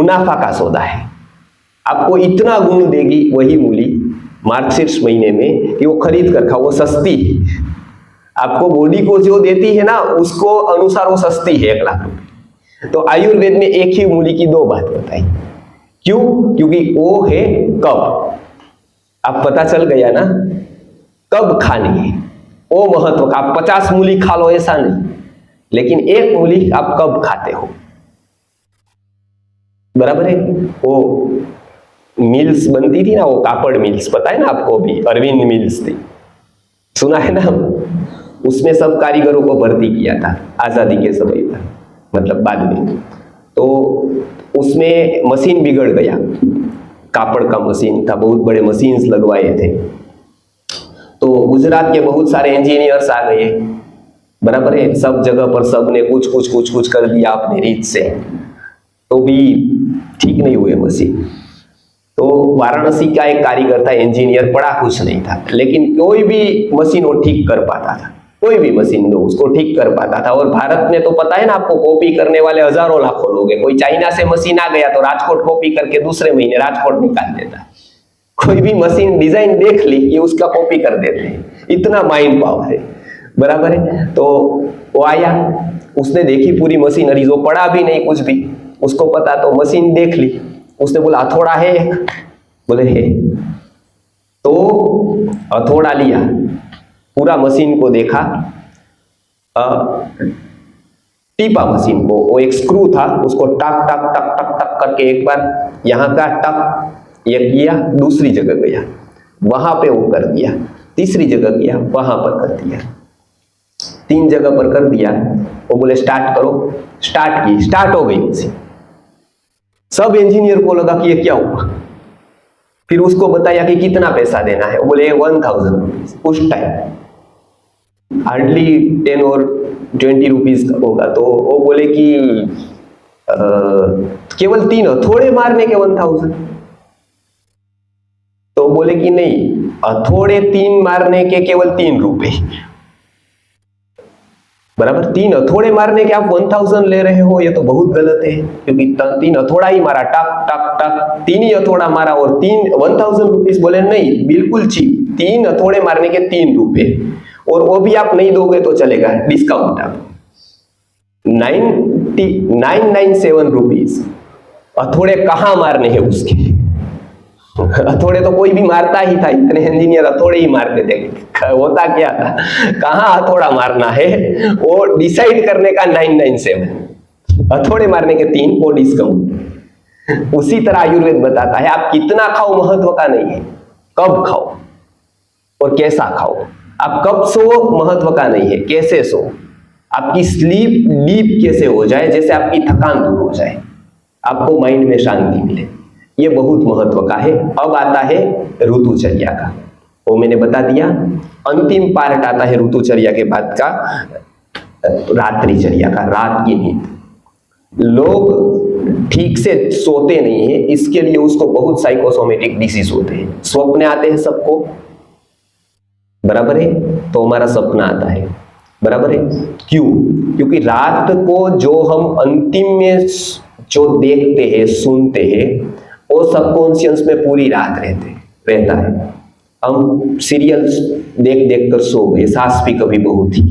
मुनाफा का सौदा है। आपको इतना गुण देगी वही मूली मार्गशीर्ष महीने में कि वो खरीद कर खाओ, वो सस्ती है। आपको बॉडी को जो देती है ना उसको अनुसार वो सस्ती है 1 लाख रुपए। तो आयुर्वेद में एक ही मूली की 2 बात बताई। क्यों? क्योंकि वो है कब, आप पता चल गया ना, कब खानी है वो महत्व का। आप 50 मूली खा लो ऐसा नहीं, लेकिन 1 मूली आप कब खाते हो, बराबर है। वो मिल्स बनती थी ना, वो कापड़ मिल्स, पता है ना आपको, भी अरविंद मिल्स थी, सुना है ना, उसमें सब कारीगरों को भर्ती किया था आजादी के समय पर, मतलब बाद में। तो उसमें मशीन बिगड़ गया, कापड़ का मशीन था, बहुत बड़े मशीन्स लगवाए थे। तो गुजरात के बहुत सारे इंजीनियर्स आ गए, बराबर है, सब जगह पर सबने कुछ कर दिया अपने रीत से, तो भी ठीक नहीं हुए मशीन। तो वाराणसी का एक कारीगर था, इंजीनियर, पढ़ा कुछ नहीं था, लेकिन कोई भी मशीन वो ठीक कर पाता था, कोई भी मशीन दो उसको ठीक कर पाता था। और भारत में तो पता है ना आपको, कॉपी करने वाले हजारों लाखों लोग हैं। कोई चाइना से मशीन आ गया तो राजकोट कॉपी करके दूसरे महीने राजकोट निकाल देता। कोई भी मशीन डिजाइन देख ली कि उसका कॉपी कर देते हैं, इतना माइंड पावर है, बराबर है। तो वो आया, उसने देखी पूरी मशीनरी, जो पढ़ा भी नहीं कुछ भी, उसको पता, तो मशीन देख ली। उसने बोला हथौड़ा है एक? बोले है। तो हथौड़ा लिया, पूरा मशीन को देखा, टीपा मशीन को, वो एक स्क्रू था, उसको टक टक टक टक टक करके एक बार यहाँ का टक ये किया, दूसरी जगह गया, वहां पे वो कर दिया, तीसरी जगह गया, वहां पर कर दिया, 3 जगह पर कर दिया। वो बोले स्टार्ट करो, स्टार्ट की, स्टार्ट हो गई मशीन। सब इंजीनियर को लगा कि ये क्या हुआ। फिर उसको बताया कि कितना पैसा देना है, वो बोले 1000 रुपीज। उस टाइम हार्डली 10 और 20 रुपीज होगा। तो वो बोले कि केवल 3 हथौड़े मारने के 1000। तो बोले कि नहीं, हथौड़े 3 मारने के केवल 3 रुपए, बराबर। 3 हथौड़े मारने के आप 1000 ले रहे हो, ये तो बहुत गलत है, क्योंकि 3 हथौड़ा ही मारा, टक टक टक, 3 ही हथौड़ा मारा और 1000 रुपीज। बोले नहीं, बिल्कुल चीप, 3 हथौड़े मारने के 3 रुपए, और वो भी आप नहीं दोगे तो चलेगा, डिस्काउंट आप 997 रुपीज। हथौड़े कहाँ मारने हैं उसके? हथौड़े तो कोई भी मारता ही था, इतने इंजीनियर हथौड़े ही मारते थे। होता क्या था, कहाँ हथौड़ा मारना है वो डिसाइड करने का 997, हथौड़े मारने के 3 वो डिस्काउंट। उसी तरह आयुर्वेद बताता है आप कितना खाओ महत्व का नहीं है, कब खाओ और कैसा खाओ। आप कब सो महत्व का नहीं है, कैसे सो, आपकी स्लीप डीप कैसे हो जाए, जैसे आपकी थकान दूर हो जाए, आपको माइंड में शांति मिले, ये बहुत महत्व का है। अब आता है ऋतुचर्या का, वो मैंने बता दिया। अंतिम पार्ट आता है ऋतुचर्या के बाद का, रात्रिचर्या का, रात की नींद। लोग ठीक से सोते नहीं है, इसके लिए उसको बहुत साइकोसोमेटिक डिसीज होते हैं, स्वप्न आते हैं सबको, बराबर है। तो हमारा सपना आता है, बराबर है। क्यों? क्योंकि रात को जो हम अंतिम में जो देखते हैं सुनते हैं वो सबकॉन्शियस में पूरी रात रहता है। हम सीरियल्स देख देख कर सो गए, सास भी कभी बहू थी,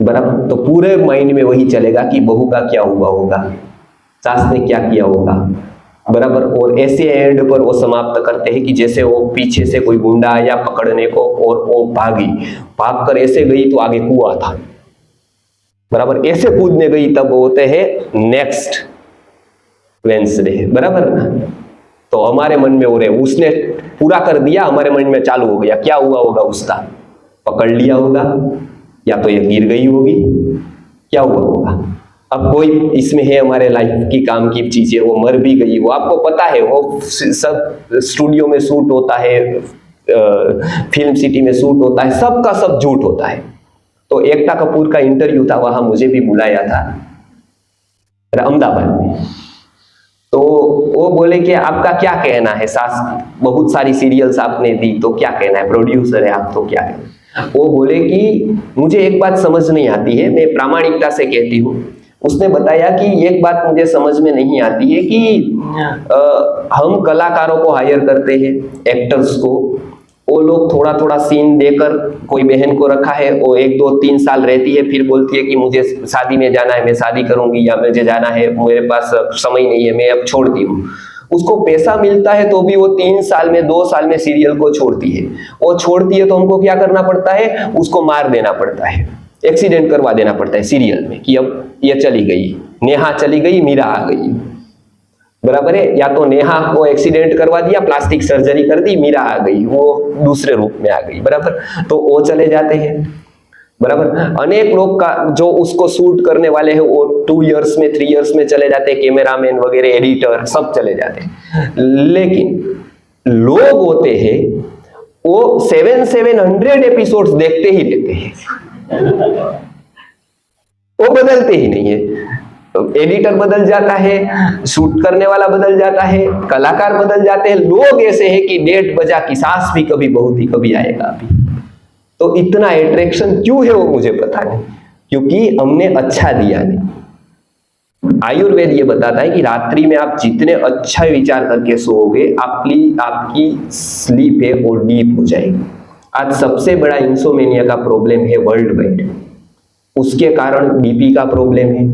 बराबर। तो पूरे माइंड में वही चलेगा कि बहू का क्या हुआ होगा, सास ने क्या किया होगा, बराबर। और ऐसे एंड पर वो समाप्त करते हैं कि जैसे वो पीछे से कोई गुंडा आया पकड़ने को और वो भाग कर ऐसे गई तो आगे कुआं था, बराबर। ऐसे कूदने गई तब होते हैं नेक्स्ट वेंसडे, बराबर ना। तो हमारे मन में हो रहे, उसने पूरा कर दिया, हमारे मन में चालू हो गया, क्या हुआ होगा, उसका पकड़ लिया होगा, या तो ये गिर गई होगी, क्या हुआ होगा। अब कोई इसमें है हमारे लाइफ की काम की चीजें, वो मर भी गई, वो आपको पता है, वो सब स्टूडियो में शूट होता है, फिल्म सिटी में शूट होता है, सबका सब झूठ होता है। तो एकता कपूर का इंटरव्यू था, वहां मुझे भी बुलाया था अहमदाबाद में। तो वो बोले कि आपका क्या कहना है, सास बहुत सारी सीरियल्स आपने दी, तो क्या कहना है, प्रोड्यूसर है आप, तो क्या कहना है। वो बोले कि मुझे एक बात समझ नहीं आती है, मैं प्रामाणिकता से कहती हूँ, उसने बताया कि एक बात मुझे समझ में नहीं आती है कि हम कलाकारों को हायर करते हैं, एक्टर्स को, वो लोग थोड़ा थोड़ा सीन देकर, कोई बहन को रखा है, वो 1-2-3 साल रहती है, फिर बोलती है कि मुझे शादी में जाना है, मैं शादी करूंगी, या मुझे जाना है, मेरे पास समय नहीं है, मैं अब छोड़ती हूँ। उसको पैसा मिलता है तो भी वो 3 साल में, 2 साल में सीरियल को छोड़ती है। वो छोड़ती है तो हमको क्या करना पड़ता है, उसको मार देना पड़ता है, एक्सीडेंट करवा देना पड़ता है सीरियल में, कि अब ये चली गई, नेहा चली गई, मीरा आ गई, बराबर है। या तो नेहा को एक्सीडेंट करवा दिया, प्लास्टिक सर्जरी कर दी, मीरा आ गई, वो दूसरे रूप में आ गई, बराबर। तो वो चले जाते हैं, बराबर। अनेक लोग का जो उसको शूट करने वाले हैं वो 2 इयर्स में, 3 इयर्स में चले जाते हैं, कैमरामैन वगैरह, एडिटर सब चले जाते हैं। लेकिन लोग होते हैं वो 700 एपिसोड्स देखते ही रहते हैं, वो बदलते ही नहीं है। एडिटर बदल जाता है, शूट करने वाला बदल जाता है, कलाकार बदल जाते हैं, लोग ऐसे हैं कि डेट बजा की सांस भी कभी बहुत ही कभी आएगा अभी। तो इतना अट्रैक्शन क्यों है वो मुझे पता नहीं, क्योंकि हमने अच्छा दिया नहीं। आयुर्वेद ये बताता है कि रात्रि में आप जितने अच्छा विचार करके सोओगे, आपकी स्लीप है वो डीप हो जाएगी। आज सबसे बड़ा इंसोमेनिया का प्रॉब्लम है वर्ल्ड वाइड, उसके कारण बीपी का प्रॉब्लम है,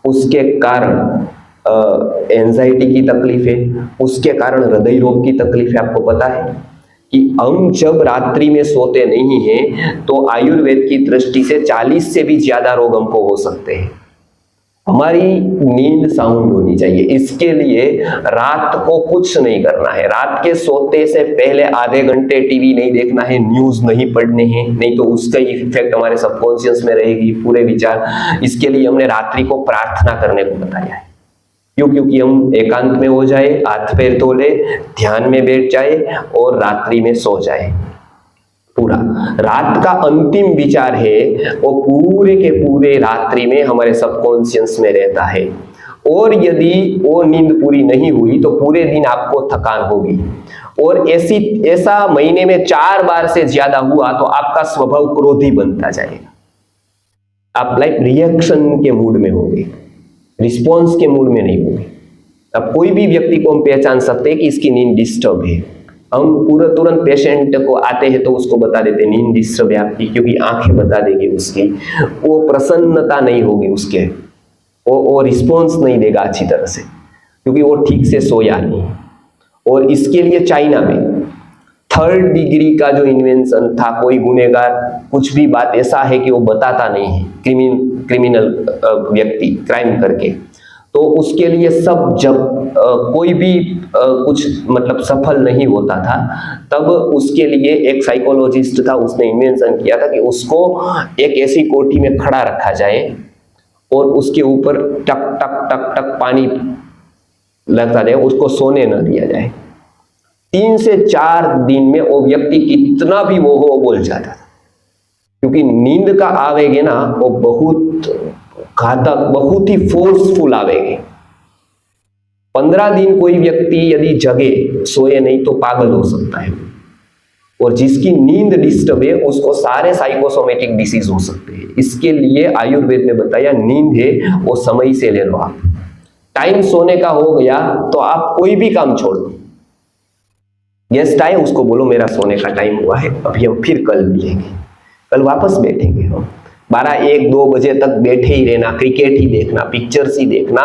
उसके कारण एंजाइटी की तकलीफ है, उसके कारण हृदय रोग की तकलीफ है। आपको पता है कि हम जब रात्रि में सोते नहीं हैं तो आयुर्वेद की दृष्टि से 40 से भी ज्यादा रोग हमको हो सकते हैं। हमारी नींद साउंड होनी चाहिए, इसके लिए रात को कुछ नहीं करना है। रात के सोते से पहले आधे घंटे टीवी नहीं देखना है, न्यूज नहीं पढ़ने हैं, नहीं तो उसका इफेक्ट हमारे सबकॉन्शियस में रहेगी, पूरे विचार। इसके लिए हमने रात्रि को प्रार्थना करने को बताया है। क्यों? क्योंकि हम एकांत में हो जाए, हाथ पैर धो ले, ध्यान में बैठ जाए और रात्रि में सो जाए। पूरा रात का अंतिम विचार है वो पूरे के पूरे रात्रि में हमारे सबकॉन्शियस में रहता है। और यदि वो नींद पूरी नहीं हुई तो पूरे दिन आपको थकान होगी, और ऐसा महीने में 4 बार से ज्यादा हुआ तो आपका स्वभाव क्रोधी बनता जाएगा। आप लाइक रिएक्शन के मूड में होंगे, रिस्पॉन्स के मूड में नहीं होंगे। अब कोई भी व्यक्ति को हम पहचान सकते हैं कि इसकी नींद डिस्टर्ब है। हम पूरा तुरंत पेशेंट को आते हैं तो उसको बता देते हैं नींद डिस्टर्ब है आपकी, क्योंकि आंखें बता देगी उसकी, वो प्रसन्नता नहीं होगी उसके, वो रिस्पॉन्स नहीं देगा अच्छी तरह से, क्योंकि वो ठीक से सोया नहीं। और इसके लिए चाइना में 3rd डिग्री का जो इन्वेंशन था, कोई गुनहगार कुछ भी बात ऐसा है कि वो बताता नहीं है, क्रिमिनल व्यक्ति क्राइम करके, तो उसके लिए सब जब कोई भी कुछ मतलब सफल नहीं होता था, तब उसके लिए एक साइकोलॉजिस्ट था, उसने इन्वेंशन किया था कि उसको एक ऐसी कोठी में खड़ा रखा जाए और उसके ऊपर टक टक टक टक पानी लगता जाए, उसको सोने न दिया जाए। 3 से 4 दिन में वो व्यक्ति कितना भी वो हो बोल जाता था, क्योंकि नींद का आवेग है ना वो बहुत घातक, बहुत ही फोर्सफुल आवेग। 15 दिन कोई व्यक्ति यदि जगे, सोए नहीं, तो पागल हो सकता है। और जिसकी नींद डिस्टर्ब है उसको सारे साइकोसोमेटिक डिसीज हो सकते हैं। इसके लिए आयुर्वेद ने बताया नींद है वो समय से ले लो। आप टाइम सोने का हो गया तो आप कोई भी काम छोड़ दो। गेस्ट आए उसको बोलो मेरा सोने का टाइम हुआ है, अभी हम फिर कल मिलेंगे, कल वापस बैठेंगे हम। 12-1-2 बजे तक बैठे ही रहना, क्रिकेट ही देखना, पिक्चर्स ही देखना,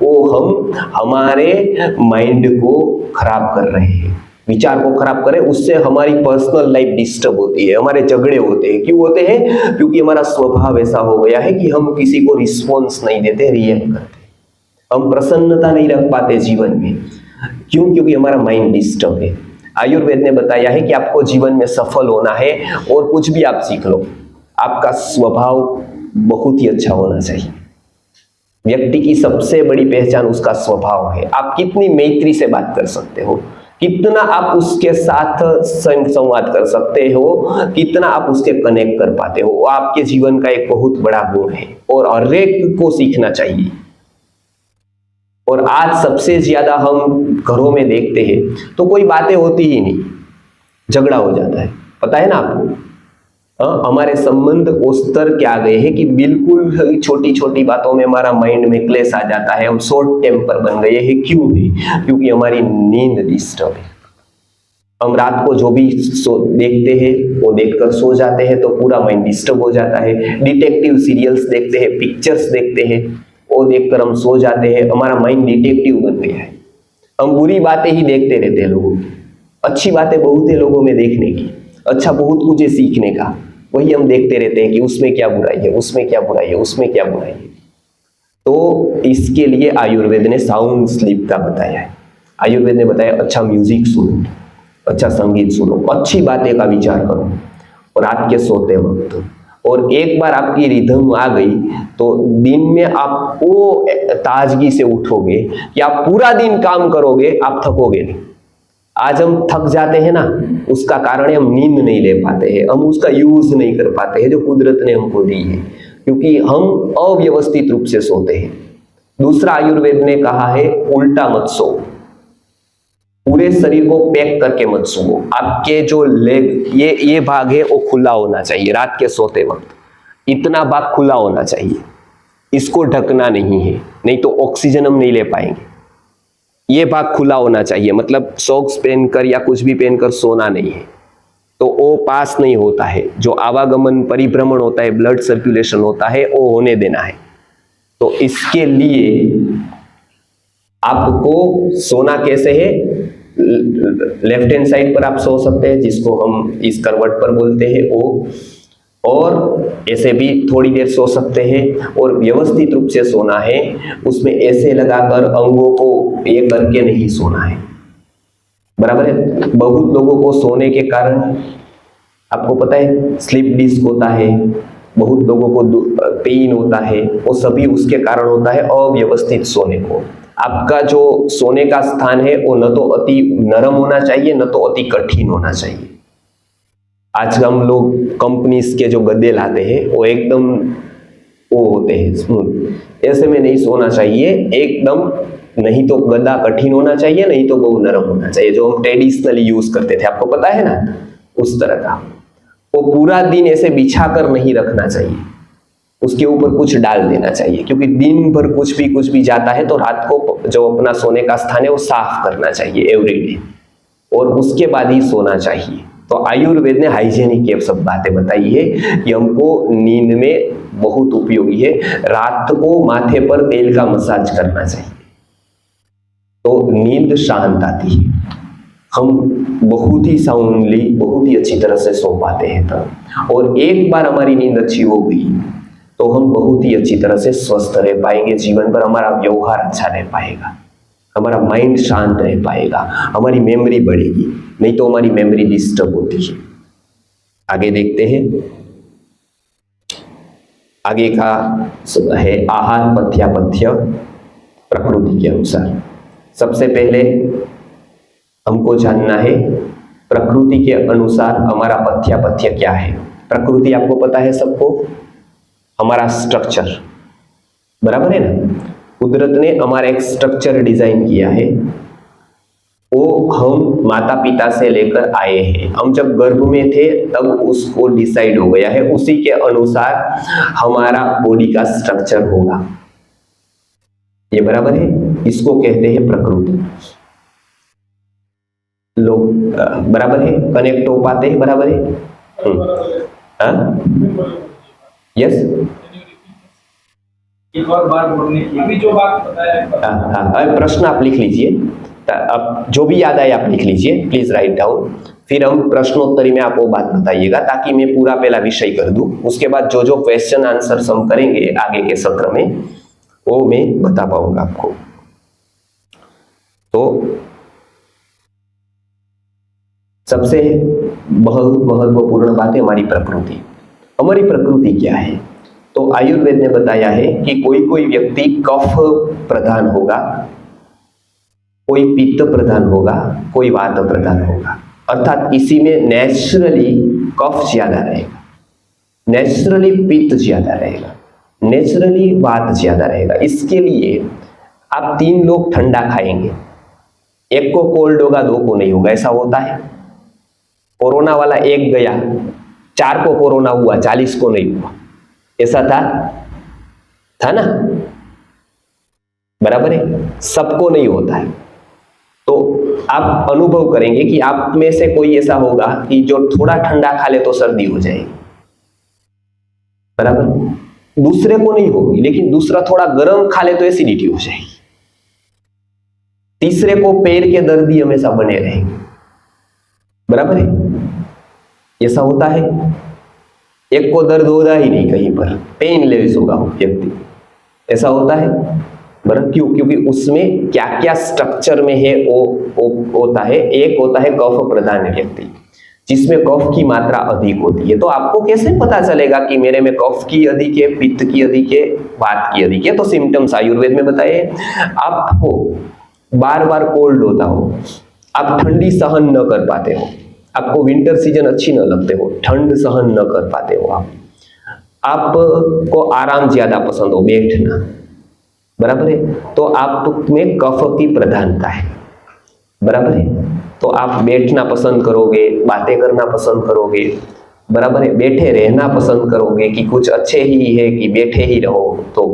वो हम हमारे माइंड को खराब कर रहे हैं, विचार को खराब कर रहे हैं। उससे हमारी पर्सनल लाइफ डिस्टर्ब होती है, हमारे झगड़े होते हैं। क्यों होते हैं? क्योंकि हमारा स्वभाव ऐसा हो गया है कि हम किसी को रिस्पॉन्स नहीं देते, रिएक्ट करते, हम प्रसन्नता नहीं रख पाते जीवन में। क्यों? क्योंकि हमारा माइंड डिस्टर्ब है। आयुर्वेद ने बताया है कि आपको जीवन में सफल होना है और कुछ भी आप सीख लो, आपका स्वभाव बहुत ही अच्छा होना चाहिए। व्यक्ति की सबसे बड़ी पहचान उसका स्वभाव है। आप कितनी मैत्री से बात कर सकते हो, कितना आप उसके साथ संवाद कर सकते हो, कितना आप उसके कनेक्ट कर पाते हो, वो आपके जीवन का एक बहुत बड़ा गुण है और हर एक को सीखना चाहिए। और आज सबसे ज्यादा हम घरों में देखते हैं तो कोई बातें होती ही नहीं, झगड़ा हो जाता है, पता है ना आपको। हमारे संबंध उस स्तर के आ गए हैं कि बिल्कुल छोटी छोटी बातों में हमारा माइंड में क्लेश आ जाता है, हम शॉर्ट टेम्पर बन गए हैं। क्यों है? क्योंकि हमारी नींद डिस्टर्ब है। हम रात को जो भी देखते हैं वो देखकर सो जाते हैं तो पूरा माइंड डिस्टर्ब हो जाता है। डिटेक्टिव सीरियल्स देखते हैं, पिक्चर्स देखते हैं, वो देखकर हम सो जाते हैं, हमारा माइंड डिटेक्टिव बन गया है। हम बुरी बातें ही देखते रहते हैं लोगों की, अच्छी बातें बहुत है लोगों में देखने की, अच्छा बहुत कुछ है सीखने का, वही हम देखते रहते हैं कि उसमें क्या बुराई है, उसमें क्या बुराई है, उसमें क्या बुराई है। तो इसके लिए आयुर्वेद ने साउंड स्लीप का बताया है। आयुर्वेद ने बताया अच्छा म्यूजिक सुनो, अच्छा संगीत सुनो, अच्छी बातें का विचार करो और रात के सोते वक्त। और एक बार आपकी रिदम आ गई तो दिन में आप वो ताजगी से उठोगे कि आप पूरा दिन काम करोगे, आप थकोगे नहीं। आज हम थक जाते हैं ना, उसका कारण है हम नींद नहीं ले पाते हैं, हम उसका यूज नहीं कर पाते हैं जो कुदरत ने हमको दी है, क्योंकि हम अव्यवस्थित रूप से सोते हैं। दूसरा, आयुर्वेद ने कहा है उल्टा मत सो, पूरे शरीर को पैक करके मत सो। आपके जो लेग ये भाग है वो खुला होना चाहिए रात के सोते वक्त, इतना भाग खुला होना चाहिए, इसको ढकना नहीं है, नहीं तो ऑक्सीजन हम नहीं ले पाएंगे। ये भाग खुला होना चाहिए, मतलब सॉक्स पहनकर या कुछ भी पहनकर सोना नहीं है, तो वो पास नहीं होता है, जो आवागमन परिभ्रमण होता है, ब्लड सर्कुलेशन होता है, वो होने देना है। तो इसके लिए आपको सोना कैसे है, लेफ्ट हैंड साइड पर आप सो सकते हैं, जिसको हम इस करवट पर बोलते हैं वो, और ऐसे भी थोड़ी देर सो सकते हैं। और व्यवस्थित रूप से सोना है, उसमें ऐसे लगाकर अंगों को ये करके नहीं सोना है, बराबर है। बहुत लोगों को सोने के कारण आपको पता है स्लीप डिस्क होता है, बहुत लोगों को पेन होता है, वो सभी उसके कारण होता है अव्यवस्थित सोने को। आपका जो सोने का स्थान है वो न तो अति नरम होना चाहिए, न तो अति कठिन होना चाहिए। आज हम लोग कंपनीज के जो गद्दे लाते हैं वो एकदम वो होते हैं स्मूथ, ऐसे में नहीं सोना चाहिए एकदम, नहीं तो गद्दा कठिन होना चाहिए, नहीं तो बहुत नरम होना चाहिए, जो हम ट्रेडिशनली यूज करते थे, आपको पता है ना, उस तरह का। वो पूरा दिन ऐसे बिछा कर नहीं रखना चाहिए, उसके ऊपर कुछ डाल देना चाहिए, क्योंकि दिन भर कुछ भी जाता है, तो रात को जो अपना सोने का स्थान है वो साफ करना चाहिए एवरीडे, और उसके बाद ही सोना चाहिए। तो आयुर्वेद ने हाइजेनिक ये सब बातें बताई है कि हमको नींद में बहुत उपयोगी है। रात को माथे पर तेल का मसाज करना चाहिए, तो नींद शांत आती है, हम बहुत ही साउंडली, बहुत ही अच्छी तरह से सो पाते हैं तब। और एक बार हमारी नींद अच्छी हो गई तो हम बहुत ही अच्छी तरह से स्वस्थ रह पाएंगे, जीवन पर हमारा व्यवहार अच्छा रह पाएगा, हमारा माइंड शांत रह पाएगा, हमारी मेमोरी बढ़ेगी, नहीं तो हमारी मेमोरी डिस्टर्ब होती है। आगे देखते हैं, आगे का है आहार पथ्यापथ्य प्रकृति के अनुसार। सबसे पहले हमको जानना है प्रकृति के अनुसार हमारा पथ्यापथ्य क्या है। प्रकृति आपको पता है सबको, हमारा स्ट्रक्चर, बराबर है ना। कुदरत ने हमारा एक स्ट्रक्चर डिजाइन किया है, वो हम माता पिता से लेकर आए हैं। हम जब गर्भ में थे तब उसको डिसाइड हो गया है, उसी के अनुसार हमारा बॉडी का स्ट्रक्चर होगा, ये बराबर है। इसको कहते हैं प्रकृति। लोग बराबर है, कनेक्ट हो पाते हैं, बराबर है। यस, एक और बात बोलने की, अभी जो बात बताया, प्रश्न आप लिख लीजिए, अब जो भी याद आए आप लिख लीजिए, प्लीज राइट डाउन। फिर हम प्रश्नोत्तरी में आप वो बात बताइएगा, ताकि मैं पूरा पहला विषय कर दूं। उसके बाद जो जो क्वेश्चन आंसर हम करेंगे आगे के सत्र में, वो मैं बता पाऊंगा आपको। तो सबसे बहुत महत्वपूर्ण बात है हमारी प्रकृति। हमारी प्रकृति क्या है? तो आयुर्वेद ने बताया है कि कोई कोई व्यक्ति कफ प्रधान होगा, कोई पित्त प्रधान होगा, कोई वात प्रधान होगा। अर्थात इसी में नेचुरली कफ ज्यादा रहेगा, नेचुरली पित्त ज्यादा रहेगा, नेचुरली वात ज्यादा रहेगा। इसके लिए आप 3 लोग ठंडा खाएंगे, एक को कोल्ड होगा, 2 को नहीं होगा, ऐसा होता है। कोरोना वाला एक गया, 4 को कोरोना हुआ, 40 को नहीं हुआ, ऐसा था ना? बराबर है, सबको नहीं होता है। तो आप अनुभव करेंगे कि आप में से कोई ऐसा होगा कि जो थोड़ा ठंडा खा ले तो सर्दी हो जाएगी, बराबर, दूसरे को नहीं होगी, लेकिन दूसरा थोड़ा गर्म खा ले तो एसिडिटी हो जाएगी, तीसरे को पैर के दर्द ही हमेशा बने रहेंगे, बराबर है, ऐसा होता है। एक को दर्द होता ही नहीं कहीं पर, पेनलेस होगा वो व्यक्ति, ऐसा होता है, बराबर। क्यों? क्योंकि उसमें क्या क्या स्ट्रक्चर में है वो होता है। एक होता है कफ प्रधान व्यक्ति, जिसमें कफ की मात्रा अधिक होती है। तो आपको कैसे पता चलेगा कि मेरे में कफ की अधिक है, पित्त की अधिक है, वात की अधिक है? तो सिम्टम्स आयुर्वेद में बताए, आपको बार बार कोल्ड होता हो, आप ठंडी सहन न कर पाते हो, आपको विंटर सीजन अच्छी न लगते हो, ठंड सहन न कर पाते हो, आपको आराम ज्यादा पसंद हो, बैठना, बराबर है, तो आप में कफ की प्रधानता है, बराबर है, तो आप बैठना पसंद करोगे, बातें करना पसंद करोगे, बराबर है, बैठे रहना पसंद करोगे कि कुछ अच्छे ही है कि बैठे ही रहो, तो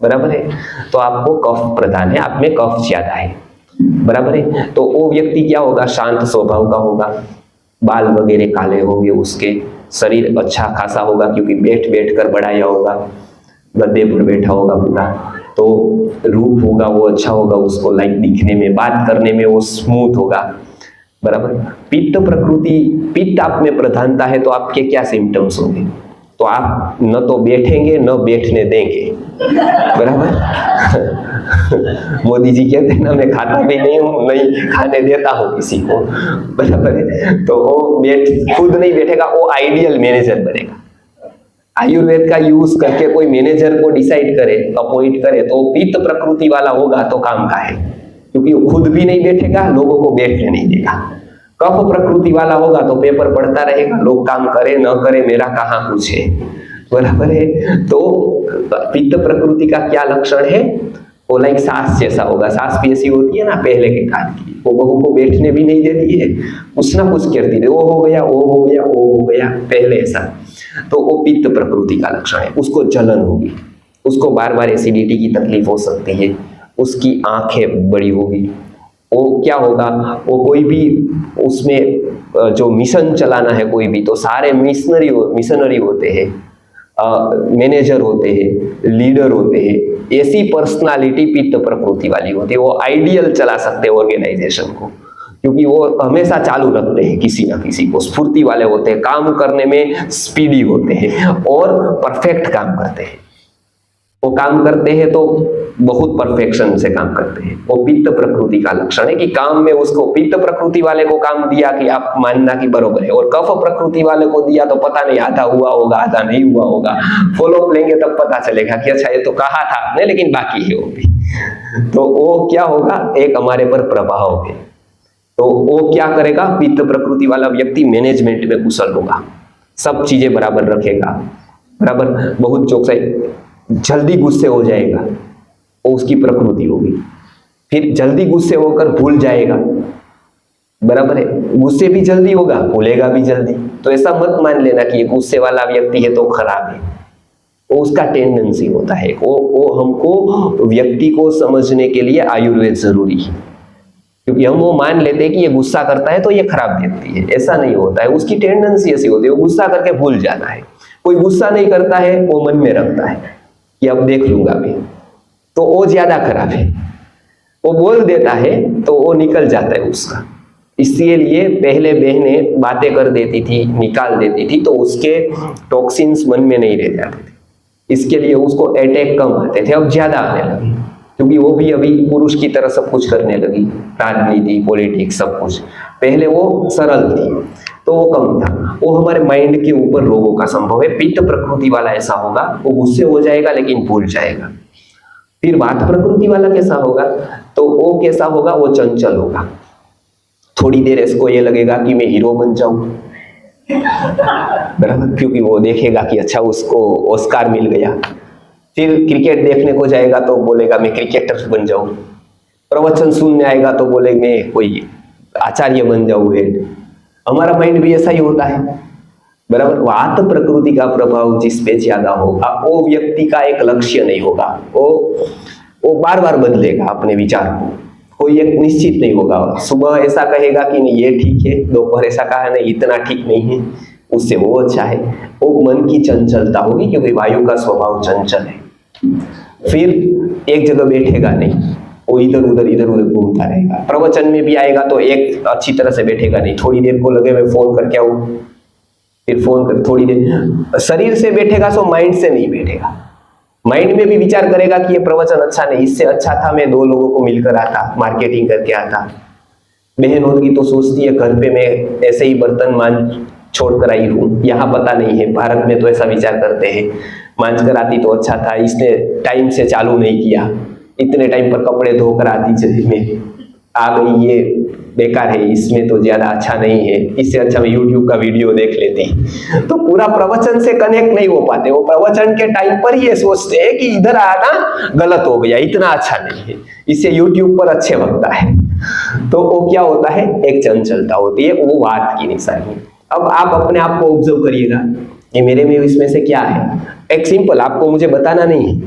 बराबर है, तो आपको कफ प्रधान है, आप में कफ ज्यादा है, बराबर है। तो वो व्यक्ति क्या होगा? शांत स्वभाव का होगा, बाल वगैरह काले होंगे, उसके शरीर अच्छा खासा होगा क्योंकि बैठ बैठ कर बढ़ाया होगा, गद्दे पर बैठा होगा पूरा, तो रूप होगा वो अच्छा होगा, उसको लाइक दिखने में, बात करने में वो स्मूथ होगा, बराबर। पित्त प्रकृति, पित्त आप में प्रधानता है तो आपके क्या सिम्टम्स होंगे? तो आप न तो बैठेंगे न बैठने देंगे, बराबर। मोदी जी कहते हैं ना, मैं खाता भी नहीं हूं, नहीं खाने देता हूं किसी को, बराबर है। तो वो खुद नहीं बैठेगा, वो आइडियल मैनेजर बनेगा। आयुर्वेद का यूज करके कोई मैनेजर को डिसाइड करे, अपॉइंट करे, तो पित्त प्रकृति वाला होगा तो काम का है, क्योंकि वो खुद भी नहीं बैठेगा, लोगों को बैठने नहीं देगा। कफ प्रकृति वाला होगा तो पेपर पढ़ता रहेगा, लोग काम करे न करे मेरा कहाँ कुछ है, बराबर है। तो पित्त प्रकृति का क्या लक्षण है? वो लाइक सास जैसा होगा, सास भी ऐसी होती है ना पहले के काल की, वो बहू को बैठने भी नहीं देती है, कुछ ना कुछ करती है, वो हो गया, वो हो गया, वो हो गया, पहले ऐसा। तो वो पित्त प्रकृति का लक्षण है। उसको जलन होगी, उसको बार बार एसिडिटी की तकलीफ हो सकती है, उसकी आंखें बड़ी होगी, वो क्या होगा, वो कोई भी उसमें जो मिशन चलाना है कोई भी, तो सारे मिशनरी होते हैं, मैनेजर होते हैं, लीडर होते हैं, ऐसी पर्सनालिटी पित्त प्रकृति वाली होती है। वो आइडियल चला सकते हैं ऑर्गेनाइजेशन को, क्योंकि वो हमेशा चालू रखते हैं किसी ना किसी को, स्फूर्ति वाले होते हैं, काम करने में स्पीडी होते हैं और परफेक्ट काम करते हैं। वो काम करते हैं तो बहुत परफेक्शन से काम करते हैं। वो पित्त प्रकृति का लक्षण है कि काम में उसको, पित्त प्रकृति वाले को काम दिया कि आप मानना कि बरोबर है, और कफ प्रकृति वाले को दिया तो पता नहीं, आधा हुआ होगा, आधा नहीं हुआ होगा, फॉलोअप लेंगे तब पता चलेगा कि अच्छा ये तो कहा था आपने लेकिन बाकी है वो भी। तो वो क्या होगा, एक हमारे पर प्रभाव है। तो वो क्या करेगा, पित्त प्रकृति वाला व्यक्ति मैनेजमेंट में कुशल होगा, सब चीजें बराबर रखेगा, बराबर, बहुत चौकसाई, जल्दी गुस्से हो जाएगा, वो उसकी प्रकृति होगी। फिर जल्दी गुस्से होकर भूल जाएगा, बराबर है, गुस्से भी जल्दी होगा, भूलेगा भी जल्दी। तो ऐसा मत मान लेना कि ये गुस्से वाला व्यक्ति है तो खराब है, वो उसका टेंडेंसी होता है। वो हमको व्यक्ति को समझने के लिए आयुर्वेद जरूरी है, क्योंकि हम वो मान लेते हैं कि ये गुस्सा करता है तो ये खराब व्यक्ति है, ऐसा नहीं होता है। उसकी टेंडेंसी ऐसी होती है, वो गुस्सा करके भूल जाना है। कोई गुस्सा नहीं करता है, वो मन में रखता है कि अब देख लूंगा मैं, तो वो ज्यादा खराब है। वो बोल देता है तो वो निकल जाता है उसका। इसीलिए पहले बहनें बातें कर देती थी, निकाल देती थी, तो उसके टॉक्सिन्स मन में नहीं रह जाते थे, इसके लिए उसको अटैक कम आते थे, अब ज्यादा आने लगे, क्योंकि वो भी अभी पुरुष की तरह सब कुछ करने लगी, राजनीति, पॉलिटिक्स, सब कुछ। पहले वो सरल थी तो वो कम था। वो हमारे माइंड के ऊपर रोगों का संभव है। पित्त प्रकृति वाला ऐसा होगा, वो गुस्से हो जाएगा लेकिन भूल जाएगा। फिर वात प्रकृति वाला कैसा होगा, तो वो कैसा होगा, वो चंचल होगा। थोड़ी देर इसको ये लगेगा कि मैं हीरो बन जाऊं, बराबर, क्योंकि वो देखेगा कि अच्छा उसको ऑस्कार मिल गया। फिर क्रिकेट देखने को जाएगा तो बोलेगा मैं क्रिकेटर बन जाऊं। प्रवचन सुनने आएगा तो बोले मैं कोई आचार्य बन जाऊं। हमारा माइंड भी ऐसा ही होता है, बराबर। वात प्रकृति का प्रभाव जिस पे ज्यादा होगा वो व्यक्ति का एक लक्ष्य नहीं होगा, वो बार बार बदलेगा अपने विचार को, कोई एक निश्चित नहीं होगा। सुबह ऐसा कहेगा कि नहीं ये ठीक है, दोपहर ऐसा कहा नहीं इतना ठीक नहीं है, उससे वो अच्छा है। वो मन की चंचलता होगी, क्योंकि वायु का स्वभाव चंचल है। फिर एक जगह बैठेगा नहीं, वो इधर उधर घूमता रहेगा। प्रवचन में भी आएगा तो एक अच्छी तरह से बैठेगा नहीं, थोड़ी देर को लगे मैं फोन करके आऊं, फिर फोन कर थोड़ी देर। शरीर से बैठेगा तो माइंड से नहीं बैठेगा। माइंड में भी विचार करेगा कि ये प्रवचन अच्छा नहीं, इससे अच्छा था मैं 2 लोगों को मिलकर आता, मार्केटिंग करके आता। बहन होगी तो सोचती है घर पे मैं ऐसे ही बर्तन मांझ छोड़ कर आई हूँ, यहाँ पता नहीं है, भारत में तो ऐसा विचार करते हैं, मांझ कर आती तो अच्छा था, इसने टाइम से चालू नहीं किया, इतने टाइम पर कपड़े धोकर आती में आ गई, ये बेकार है, इसमें तो ज्यादा अच्छा नहीं है, इससे अच्छा मैं YouTube का वीडियो देख लेती। तो पूरा प्रवचन से कनेक्ट नहीं हो पाते, वो प्रवचन के टाइम पर ही ये सोचते हैं कि इधर आना गलत हो गया, इतना अच्छा नहीं है, इससे YouTube पर अच्छे लगता है। तो वो क्या होता है, एक चंचलता होती है, वो वात की निशानी। अब आप अपने आप को ऑब्जर्व करिएगा कि मेरे में इसमें से क्या है। एक सिंपल, आपको मुझे बताना नहीं है,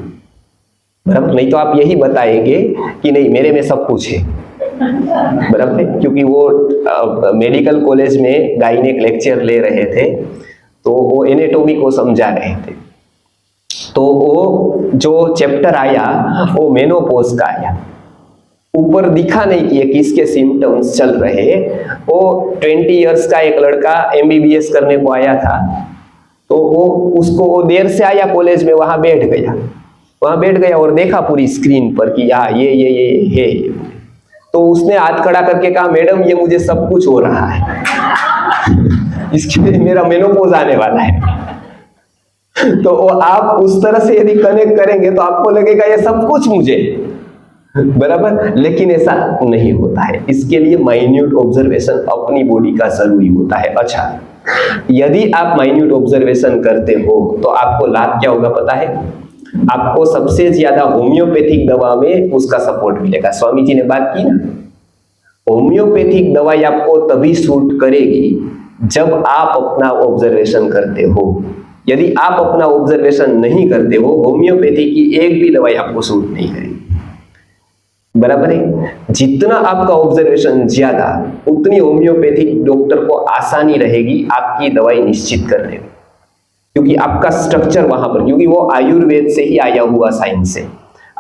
बराबर, नहीं तो आप यही बताएंगे कि नहीं मेरे में सब कुछ है, बराबर है। क्योंकि वो मेडिकल कॉलेज में गायनेक लेक्चर ले रहे थे, तो वो एनाटॉमी को समझा रहे थे। तो वो जो चैप्टर आया वो मेनोपॉज का आया, ऊपर दिखा नहीं कि ये किसके सिम्टम्स चल रहे। वो 20 इयर्स का एक लड़का MBBS करने को आया था, तो वो देर से आया कॉलेज में, वहां बैठ गया और देखा पूरी स्क्रीन पर कि यहाँ ये है। तो उसने हाथ खड़ा करके कहा मैडम ये मुझे सब कुछ हो रहा है, इसके लिए मेरा मेनोपॉज आने वाला है। तो आप उस तरह से यदि कनेक्ट करेंगे तो आपको लगेगा ये सब कुछ मुझे, बराबर, लेकिन ऐसा नहीं होता है। इसके लिए माइन्यूट ऑब्जर्वेशन अपनी बॉडी का जरूरी होता है। अच्छा, यदि आप माइन्यूट ऑब्जर्वेशन करते हो तो आपको लाभ क्या होगा पता है? आपको सबसे ज्यादा होम्योपैथिक दवा में उसका सपोर्ट मिलेगा। स्वामी जी ने बात की ना, होम्योपैथिक दवाई आपको तभी सूट करेगी जब आप अपना ऑब्जर्वेशन करते हो। यदि आप अपना ऑब्जर्वेशन नहीं करते हो, होम्योपैथी की एक भी दवाई आपको सूट नहीं करेगी, बराबर है। जितना आपका ऑब्जर्वेशन ज्यादा, उतनी होम्योपैथिक डॉक्टर को आसानी रहेगी आपकी दवाई निश्चित करने में, क्योंकि आपका स्ट्रक्चर वहां पर, क्योंकि वो आयुर्वेद से ही आया हुआ साइंस है।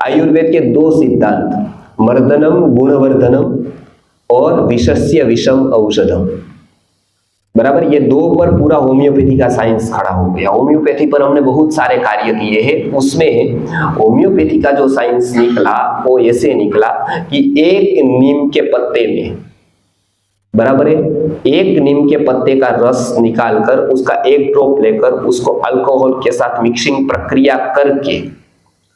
आयुर्वेद के 2 सिद्धांत, मर्दनम गुणवर्धनम और विषस्य विषम औषधम, बराबर, ये 2 पर पूरा होम्योपैथी का साइंस खड़ा हो गया। होम्योपैथी पर हमने बहुत सारे कार्य किए हैं, उसमें होम्योपैथी का जो साइंस निकला वो ऐसे निकला कि एक नीम के पत्ते में, बराबर है, एक नीम के पत्ते का रस निकालकर उसका 1 ड्रॉप लेकर उसको अल्कोहल के साथ मिक्सिंग प्रक्रिया करके,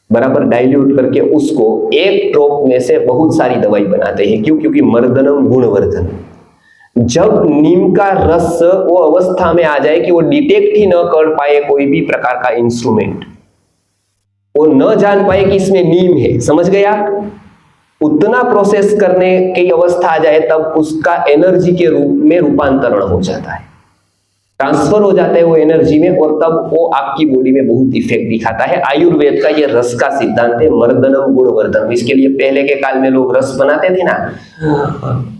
बराबर, डाइल्यूट करके उसको 1 ड्रॉप में से बहुत सारी दवाई बनाते हैं। क्यों? क्योंकि मर्दनम गुणवर्धन। जब नीम का रस वो अवस्था में आ जाए कि वो डिटेक्ट ही न कर पाए कोई भी प्रकार का इंस्ट्रूमेंट, वो न जान पाए कि इसमें नीम है, समझ गए आप, उतना प्रोसेस करने की अवस्था आ जाए, तब उसका एनर्जी के रूप में रूपांतरण हो जाता है, ट्रांसफर हो जाता है वो एनर्जी में, और तब वो आपकी बॉडी में बहुत इफेक्ट दिखाता है। आयुर्वेद का ये रस का सिद्धांत है, मर्दनम गुणवर्धनम। इसके लिए पहले के काल में लोग रस बनाते थे ना,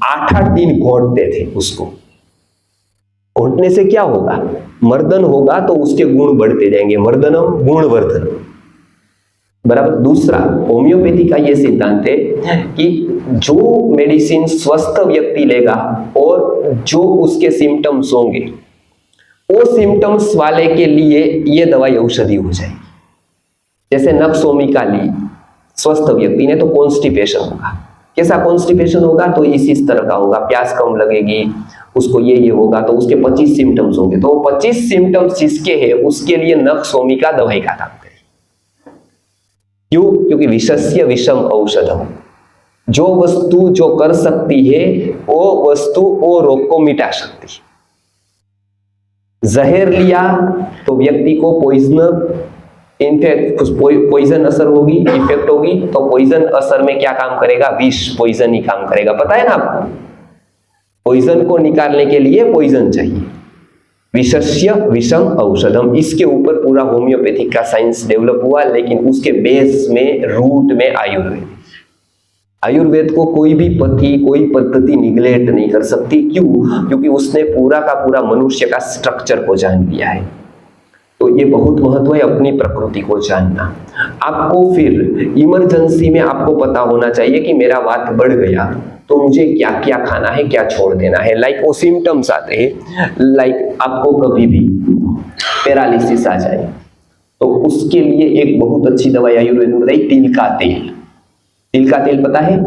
8-8 दिन घोटते थे उसको। घोटने से क्या होगा? मर्दन होगा तो उसके गुण बढ़ते जाएंगे, मर्दनम गुणवर्धनम, बराबर। दूसरा, होम्योपैथी का यह सिद्धांत है कि जो मेडिसिन स्वस्थ व्यक्ति लेगा और जो उसके सिम्टम्स होंगे, वो सिम्टम्स वाले के लिए ये दवाई औषधि हो जाएगी। जैसे नक्सोमिका ली स्वस्थ व्यक्ति ने तो कॉन्स्टिपेशन होगा। कैसा कॉन्स्टिपेशन होगा? तो इस तरह का होगा, प्यास कम लगेगी, उसको ये होगा, तो उसके 25 सिम्टम्स होंगे। तो 25 सिम्टम्स जिसके हैं उसके लिए नक्सोमिका दवाई का काम करेगी। क्यों? क्योंकि विषस्य विषम औषधम, जो वस्तु जो कर सकती है वो वस्तु वो रोग को मिटा सकती है। जहर लिया तो व्यक्ति को पॉइजन असर होगी, इफेक्ट होगी, तो पॉइजन असर में क्या काम करेगा? विष, पॉइजन ही काम करेगा। पता है ना आपको, पॉइजन को निकालने के लिए पॉइजन चाहिए, विशस्य विषम औषधम, इसके ऊपर पूरा होम्योपैथिक का साइंस डेवलप हुआ, लेकिन उसके बेस में रूट में आयुर्वेद। आयुर्वेद को कोई भी कोई पद्धति निगलेक्ट नहीं कर सकती। क्यों? क्योंकि उसने पूरा का पूरा मनुष्य का स्ट्रक्चर को जान लिया है। तो ये बहुत महत्व है अपनी प्रकृति को जानना। आपको फिर इमरजेंसी में आपको पता होना चाहिए कि मेरा वात बढ़ गया तो मुझे क्या क्या खाना है, क्या छोड़ देना है। लाइक वो सिम्टम्स आते हैं, लाइक आपको कभी भी पैरालिसिस आ जाए तो उसके लिए एक बहुत अच्छी दवाई आयुर्वेद में बताई, तिल का तेल। तिल का तेल पता है?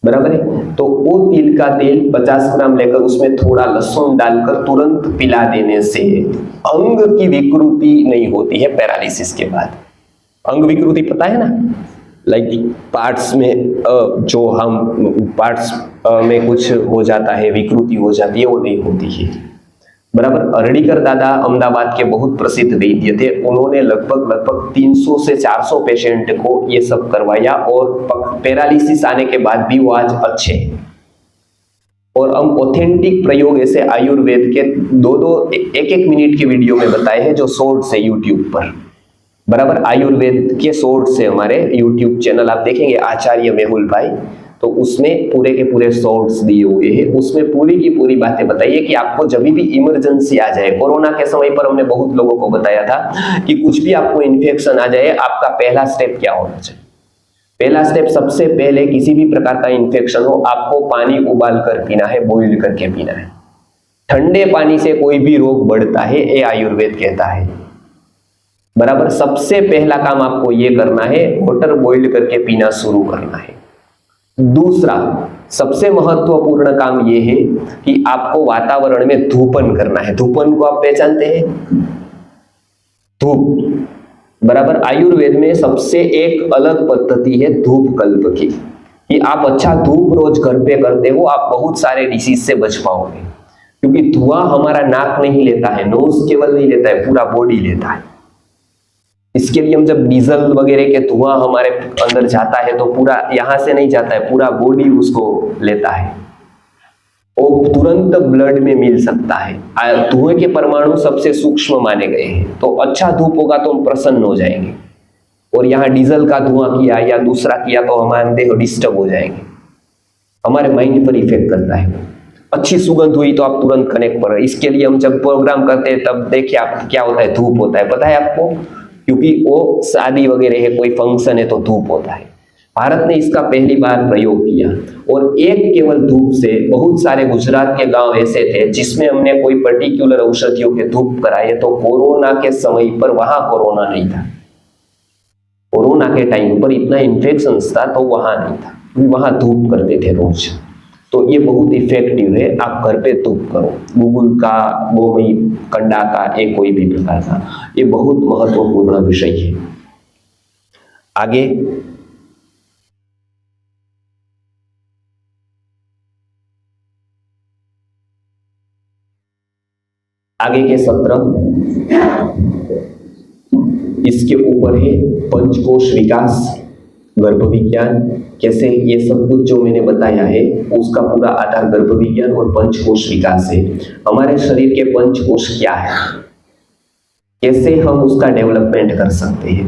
बराबर है। तो वो तिल का तेल 50 ग्राम लेकर उसमें थोड़ा लहसुन डालकर तुरंत पिला देने से अंग की विकृति नहीं होती है पैरालिसिस के बाद। अंग विकृति पता है ना, लाइक पार्ट्स में जो हम पार्ट्स में कुछ हो जाता है, विकृति हो जाती है, वो नहीं होती है। बराबर। अरड़ीकर दादा अहमदाबाद के बहुत प्रसिद्ध वैद्य थे, उन्होंने लगभग 300 से 400 पेशेंट को ये सब करवाया और पैरालिसिस आने के बाद भी वो आज अच्छे हैं। और हम ऑथेंटिक प्रयोग ऐसे आयुर्वेद के एक मिनट के वीडियो में बताए हैं जो शॉर्ट्स है यूट्यूब पर। बराबर। आयुर्वेद के शॉर्ट्स है हमारे यूट्यूब चैनल, आप देखेंगे आचार्य मेहुल भाई, तो उसमें पूरे के पूरे शॉर्ट्स दिए हुए हैं। उसमें पूरी की पूरी बातें बताइए कि आपको जब भी इमरजेंसी आ जाए। कोरोना के समय पर हमने बहुत लोगों को बताया था कि कुछ भी आपको इन्फेक्शन आ जाए, आपका पहला स्टेप क्या होना चाहिए। पहला स्टेप, सबसे पहले किसी भी प्रकार का इन्फेक्शन हो, आपको पानी उबाल कर पीना है, बॉइल करके पीना है। ठंडे पानी से कोई भी रोग बढ़ता है, ये आयुर्वेद कहता है। बराबर। सबसे पहला काम आपको ये करना है, वाटर बॉइल करके पीना शुरू करना है। दूसरा सबसे महत्वपूर्ण काम यह है कि आपको वातावरण में धूपन करना है। धूपन को आप पहचानते हैं? धूप। बराबर। आयुर्वेद में सबसे एक अलग पद्धति है धूप कल्प की, कि आप अच्छा धूप रोज घर पे करते हो, आप बहुत सारे डिसीज से बच पाओगे। क्योंकि धुआं हमारा नाक नहीं लेता है, नोज केवल नहीं लेता है, पूरा बॉडी लेता है। इसके लिए हम जब डीजल वगैरह के धुआं हमारे अंदर जाता है तो पूरा यहां से नहीं जाता है, पूरा बॉडी उसको लेता है और तुरंत ब्लड में मिल सकता है। धुएं के परमाणु सबसे सूक्ष्म माने गए हैं, तो अच्छा धूप होगा तो हम प्रसन्न हो जाएंगे। और यहाँ डीजल का धुआं किया या दूसरा किया तो हमारे देह डिस्टर्ब हो जाएंगे, हमारे माइंड पर इफेक्ट करता है। अच्छी सुगंध हुई तो आप तुरंत कनेक्ट पर। इसके लिए हम जब प्रोग्राम करते हैं तब देखिए आप क्या होता है, धूप होता है, पता है आपको? क्योंकि वो शादी वगैरह है, कोई फंक्शन है तो धूप होता है। भारत ने इसका पहली बार प्रयोग किया और एक केवल धूप से बहुत सारे गुजरात के गांव ऐसे थे जिसमें हमने कोई पर्टिकुलर औषधियों के धूप कराए। तो कोरोना के समय पर वहां कोरोना नहीं था, कोरोना के टाइम पर इतना इन्फेक्शन था तो वहां नहीं था, वहां धूप करते थे रोज। तो ये बहुत इफेक्टिव है, आप घर पे धूप करो, गूगल का, गोमई कंडा का, एक कोई भी प्रकार का, ये बहुत महत्वपूर्ण विषय है। आगे के सत्र इसके ऊपर है पंचकोश विकास, गर्भ विज्ञान, कैसे ये सब कुछ जो मैंने बताया है उसका पूरा आधार गर्भ विज्ञान और पंचकोश विकास है। हमारे शरीर के पंचकोश क्या है, कैसे हम उसका डेवलपमेंट कर सकते हैं,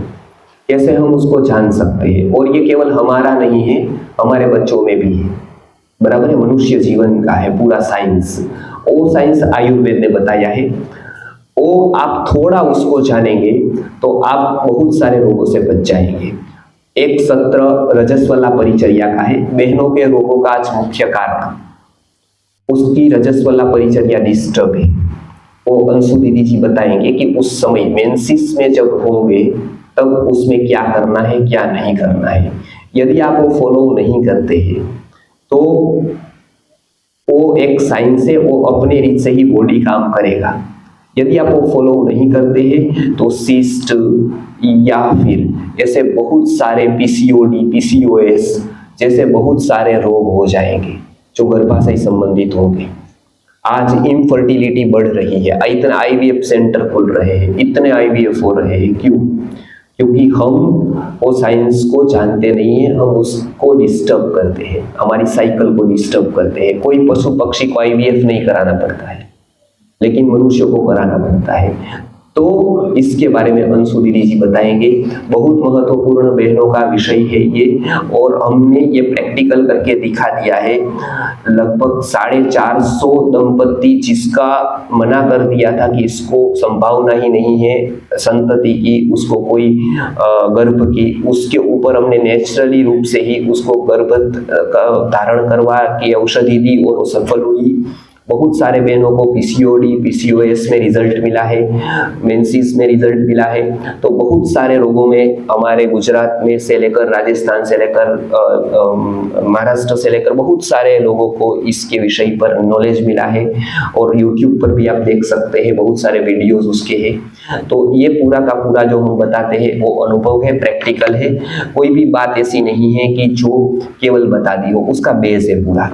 कैसे हम उसको जान सकते हैं। और ये केवल हमारा नहीं है, हमारे बच्चों में भी है। बराबर है। मनुष्य जीवन का है पूरा साइंस, वो साइंस आयुर्वेद ने बताया है। वो आप थोड़ा उसको जानेंगे तो आप बहुत सारे रोगों से बच जाएंगे। एक सत्र रजस्वला परिचर्या का है, बहनों के रोगों का आज मुख्य कारण उसकी रजस्वला परिचर्या डिस्टर्ब है। वो अंशु दीदी जी बताएंगे कि उस समय मेंसिस में जब होंगे तब उसमें क्या करना है, क्या नहीं करना है। यदि आप वो फॉलो नहीं करते हैं तो वो एक साइंस है, वो अपने रीत से ही बॉडी काम करेगा। यदि आप वो फॉलो नहीं करते हैं तो सिस्ट या फिर ऐसे बहुत सारे पीसीओडी, पीसीओएस जैसे बहुत सारे रोग हो जाएंगे जो गर्भाशय संबंधित होंगे। आज इनफर्टिलिटी बढ़ रही है, इतने आईवीएफ सेंटर खुल रहे हैं, इतने आईवीएफ हो रहे हैं। क्यों? क्योंकि हम वो साइंस को जानते नहीं है, हम उसको डिस्टर्ब करते हैं, हमारी साइकिल को डिस्टर्ब करते हैं। कोई पशु पक्षी को आईवीएफ नहीं कराना पड़ता है, लेकिन मनुष्य को कराना पड़ता है। तो इसके बारे में अंशु दीदी जी बताएंगे। बहुत महत्वपूर्ण बहनों का विषय है ये, और हमने ये प्रैक्टिकल करके दिखा दिया है। लगभग 450 दंपत्ति जिसका मना कर दिया था कि इसको संभावना ही नहीं है संतति की, उसको कोई गर्भ की, उसके ऊपर हमने नेचुरली रूप से ही उसको गर्भ धारण करवा के औषधि दी और वो सफल हुई। बहुत सारे बहनों को पीसीओडी, पीसीओएस में रिजल्ट मिला है, मेंसेस में रिजल्ट मिला है। तो बहुत सारे रोगों में हमारे गुजरात में से लेकर राजस्थान से लेकर महाराष्ट्र से लेकर बहुत सारे लोगों को इसके विषय पर नॉलेज मिला है, और यूट्यूब पर भी आप देख सकते हैं, बहुत सारे वीडियोस उसके हैं। तो ये पूरा का पूरा जो हम बताते हैं वो अनुभव है, प्रैक्टिकल है, कोई भी बात ऐसी नहीं है कि जो केवल बता दी हो, उसका बेस है पूरा।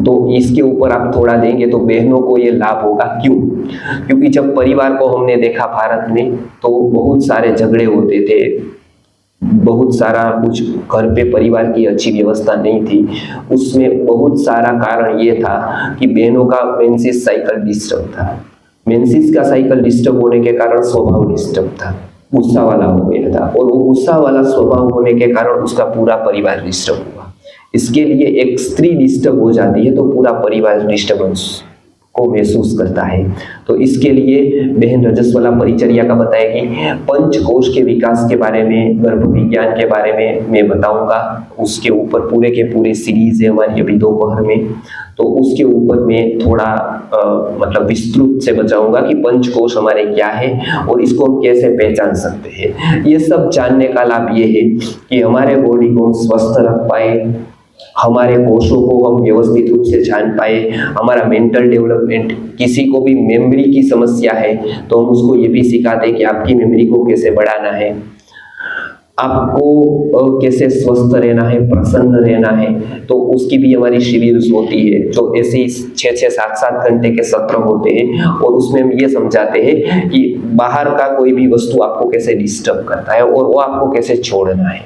तो इसके ऊपर आप थोड़ा देंगे तो बहनों को ये लाभ होगा। क्यों? क्योंकि जब परिवार को हमने देखा भारत में तो बहुत सारे झगड़े होते थे, बहुत सारा कुछ घर पे परिवार की अच्छी व्यवस्था नहीं थी। उसमें बहुत सारा कारण ये था कि बहनों का मेंसेस साइकिल डिस्टर्ब था। मेंसेस का साइकिल डिस्टर्ब होने के कारण स्वभाव डिस्टर्ब था, गुस्सा वाला हो गया था, और वो गुस्सा वाला स्वभाव होने के कारण उसका पूरा परिवार डिस्टर्ब हुआ। इसके लिए एक स्त्री डिस्टर्ब हो जाती है तो पूरा परिवार डिस्टर्बेंस को महसूस करता है। तो इसके लिए बहन रजस्वला परिचर्या का बताएगी। पंचकोश के विकास के बारे में, गर्भ विज्ञान के बारे में मैं बताऊंगा। उसके ऊपर पूरे के पूरे सीरीज है हमारी अभी दोपहर में, तो उसके ऊपर मैं थोड़ा मतलब विस्तृत से बताऊंगा कि पंचकोश हमारे क्या है और इसको हम कैसे पहचान सकते हैं। ये सब जानने का लाभ ये है कि हमारे बॉडी को हम स्वस्थ रख पाए, हमारे कोशों को हम व्यवस्थित रूप से जान पाए, हमारा मेंटल डेवलपमेंट, किसी को भी मेमोरी की समस्या है तो हम उसको ये भी सिखाते हैं कि आपकी मेमोरी को कैसे बढ़ाना है, आपको कैसे स्वस्थ रहना है, प्रसन्न रहना है। तो उसकी भी हमारी शिविर होती है, जो ऐसे 6-6, 7-7 घंटे के सत्र होते हैं, और उसमें हम ये समझाते हैं कि बाहर का कोई भी वस्तु आपको कैसे डिस्टर्ब करता है और वो आपको कैसे छोड़ना है।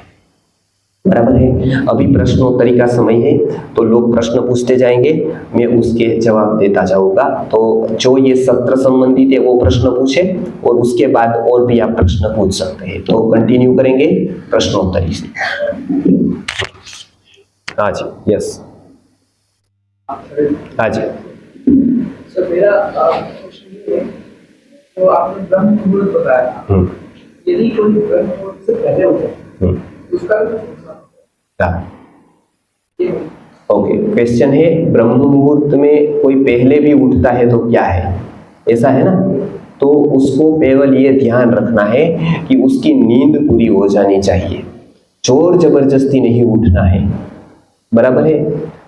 बराबर है। अभी प्रश्नोत्तरी का समय है तो लोग प्रश्न पूछते जाएंगे, मैं उसके जवाब देता जाऊंगा। तो जो ये सत्र संबंधित है वो प्रश्न पूछे, और उसके बाद और भी आप प्रश्न पूछ सकते हैं। तो कंटिन्यू करेंगे प्रश्नोत्तरी से। हाँ जी, यस, हाँ जी। सर मेरा क्वेश्चन ये है, तो आपने ब्रह्म मुहूर्त बताया, यदि कोई ब्रह्म मुहूर्त से पहले हो जाए उसका भी ओके, क्वेश्चन है ब्रह्म मुहूर्त में कोई पहले भी उठता है तो क्या है, ऐसा है ना? तो उसको केवल ये ध्यान रखना है कि उसकी नींद पूरी हो जानी चाहिए, जोर जबरदस्ती नहीं उठना है। बराबर है।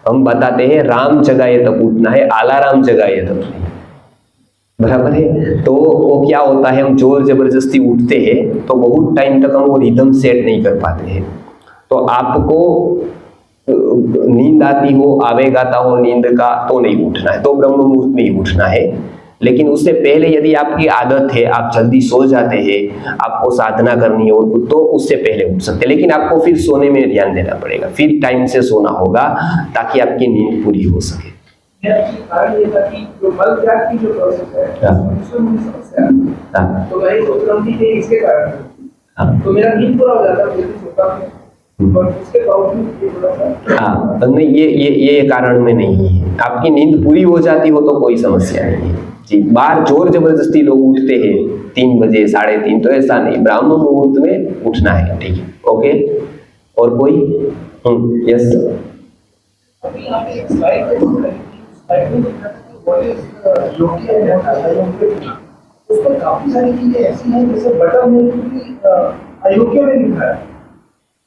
हम बताते हैं राम जगाए तब उठना है, अलार्म जगाए तब नहीं। बराबर है। तो वो क्या होता है, हम जोर जबरदस्ती उठते हैं तो बहुत टाइम तक हम वो रिदम सेट नहीं कर पाते हैं। तो आपको नींद आती हो, आवेग आता हो नींद का, तो नहीं उठना है, तो ब्रह्म मुहूर्त में ही उठना है। लेकिन उससे पहले यदि आपकी आदत है, आप जल्दी सो जाते हैं, आपको साधना करनी हो तो उससे पहले उठ सकते हैं। लेकिन आपको फिर सोने में ध्यान देना पड़ेगा, फिर टाइम से सोना होगा ताकि आपकी नींद पूरी हो सके। कारण ये था कि जो मल त्याग की जो प्रोसेस है उसमें मुझे समस्या है, तो वही उत्क्रम थी इसके कारण, तो मेरा नींद पूरा हो जाता है, जल्दी सोता हूं, और उसके बावजूद ये थोड़ा सा नहीं, ये कारण में नहीं है। आपकी नींद पूरी हो जाती हो तो कोई समस्या नहीं है जी। बाहर जोर जबरदस्ती लोग उठते हैं 3 बजे, 3:30, तो ऐसा नहीं, ब्राह्मण मुहूर्त में उठना है। ठीक है, ओके। और कोई? यस। अभी आप एक स्लाइड पे उसमें काफी सारी चीजें ऐसी हैं जैसे बटर मिल्क भी अयोग्य में लिखा है।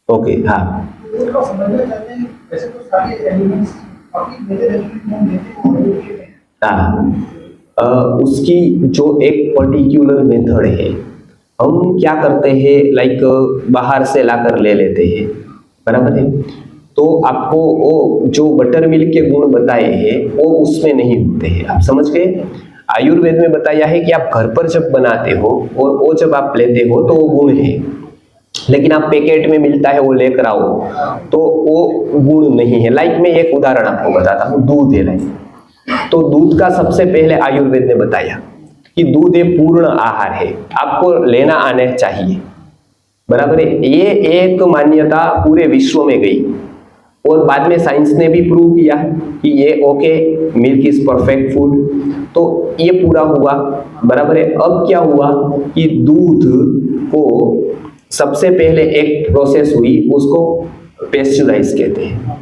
ओके, हाँ, उसको समझना चाहते हैं। वैसे तो सारे एलिमेंट्स काफी मेजर एलिमेंट हम लेते हैं अयोग्य में। हाँ, उसकी जो एक पर्टिकुलर मेथड है, हम क्या करते हैं, लाइक बाहर से लाकर ले लेते हैं। बराबर है। तो आपको वो जो बटर मिल्क के गुण बताए हैं वो उसमें नहीं होते हैं, आप समझ गए। आयुर्वेद में बताया है कि आप घर पर जब बनाते हो और वो जब आप लेते हो तो वो गुण है, लेकिन आप पैकेट में मिलता है वो लेकर आओ तो वो गुण नहीं है। लाइक मैं एक उदाहरण आपको बताता हूँ, दूध है। लाइक तो दूध का सबसे पहले आयुर्वेद ने बताया कि दूध एक पूर्ण आहार है, आपको लेना आना चाहिए, बराबर है। ये एक मान्यता पूरे विश्व में गई और बाद में साइंस ने भी प्रूव किया कि ये okay, milk is perfect food, तो ये पूरा हुआ, बराबर है। अब क्या हुआ कि दूध को सबसे पहले एक प्रोसेस हुई, उसको पेस्चुराइज कहते हैं,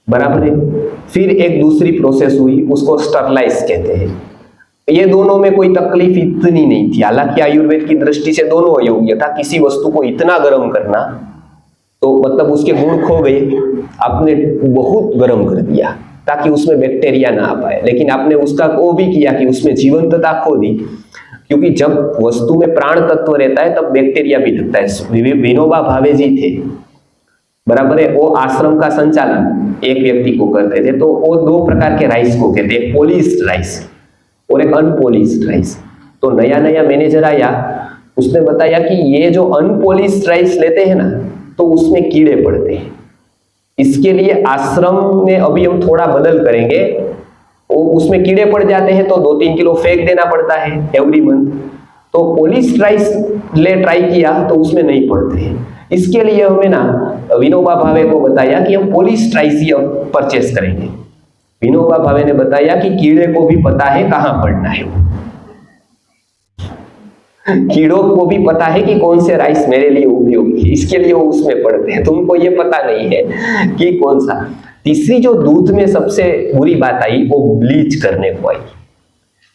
बराबर है। फिर एक दूसरी प्रोसेस हुई, उसको स्टरलाइज कहते हैं। ये दोनों में कोई तकलीफ इतनी नहीं थी, हालांकि आयुर्वेद की दृष्टि से दोनों अयोग्य था। किसी वस्तु को इतना गर्म करना तो मतलब उसके गुण खो गए, आपने बहुत गर्म कर दिया ताकि उसमें बैक्टीरिया ना आ पाए, लेकिन आपने उसका वो भी किया कि उसमें जीवंतता खो दी, क्योंकि जब वस्तु में प्राण तत्व रहता है तब बैक्टीरिया भी लगता है। विनोबा भावे जी थे, बराबर है, वो आश्रम का संचालन एक व्यक्ति को करते थे, तो वो दो प्रकार के राइस को कहते हैं, एक पॉलिश्ड राइस और एक अनपॉलिश्ड राइस। तो नया नया मैनेजर आया, उसने बताया कि ये जो अनपॉलिश्ड राइस लेते हैं ना, तो उसमें कीड़े पड़ते हैं, इसके लिए आश्रम में अभी हम थोड़ा बदल करेंगे, वो उसमें कीड़े पड़ जाते हैं तो 2-3 किलो फेंक देना पड़ता है एवरी मंथ। तो पॉलिश्ड राइस ट्राई किया तो उसमें नहीं पड़ते हैं, इसके लिए हमें ना विनोबा भावे को बताया कि हम पॉलिश्ड राइस ही परचेस करेंगे। विनोबा भावे ने बताया कि कीड़े को भी पता है कहां पड़ना है, कीड़ों को भी पता है कि कौन से राइस मेरे लिए उपयोगी है, इसके लिए वो उसमें पड़ते हैं, तुमको ये पता नहीं है कि कौन सा। तीसरी जो दूध में सबसे बुरी बात आई वो ब्लीच करने को आई।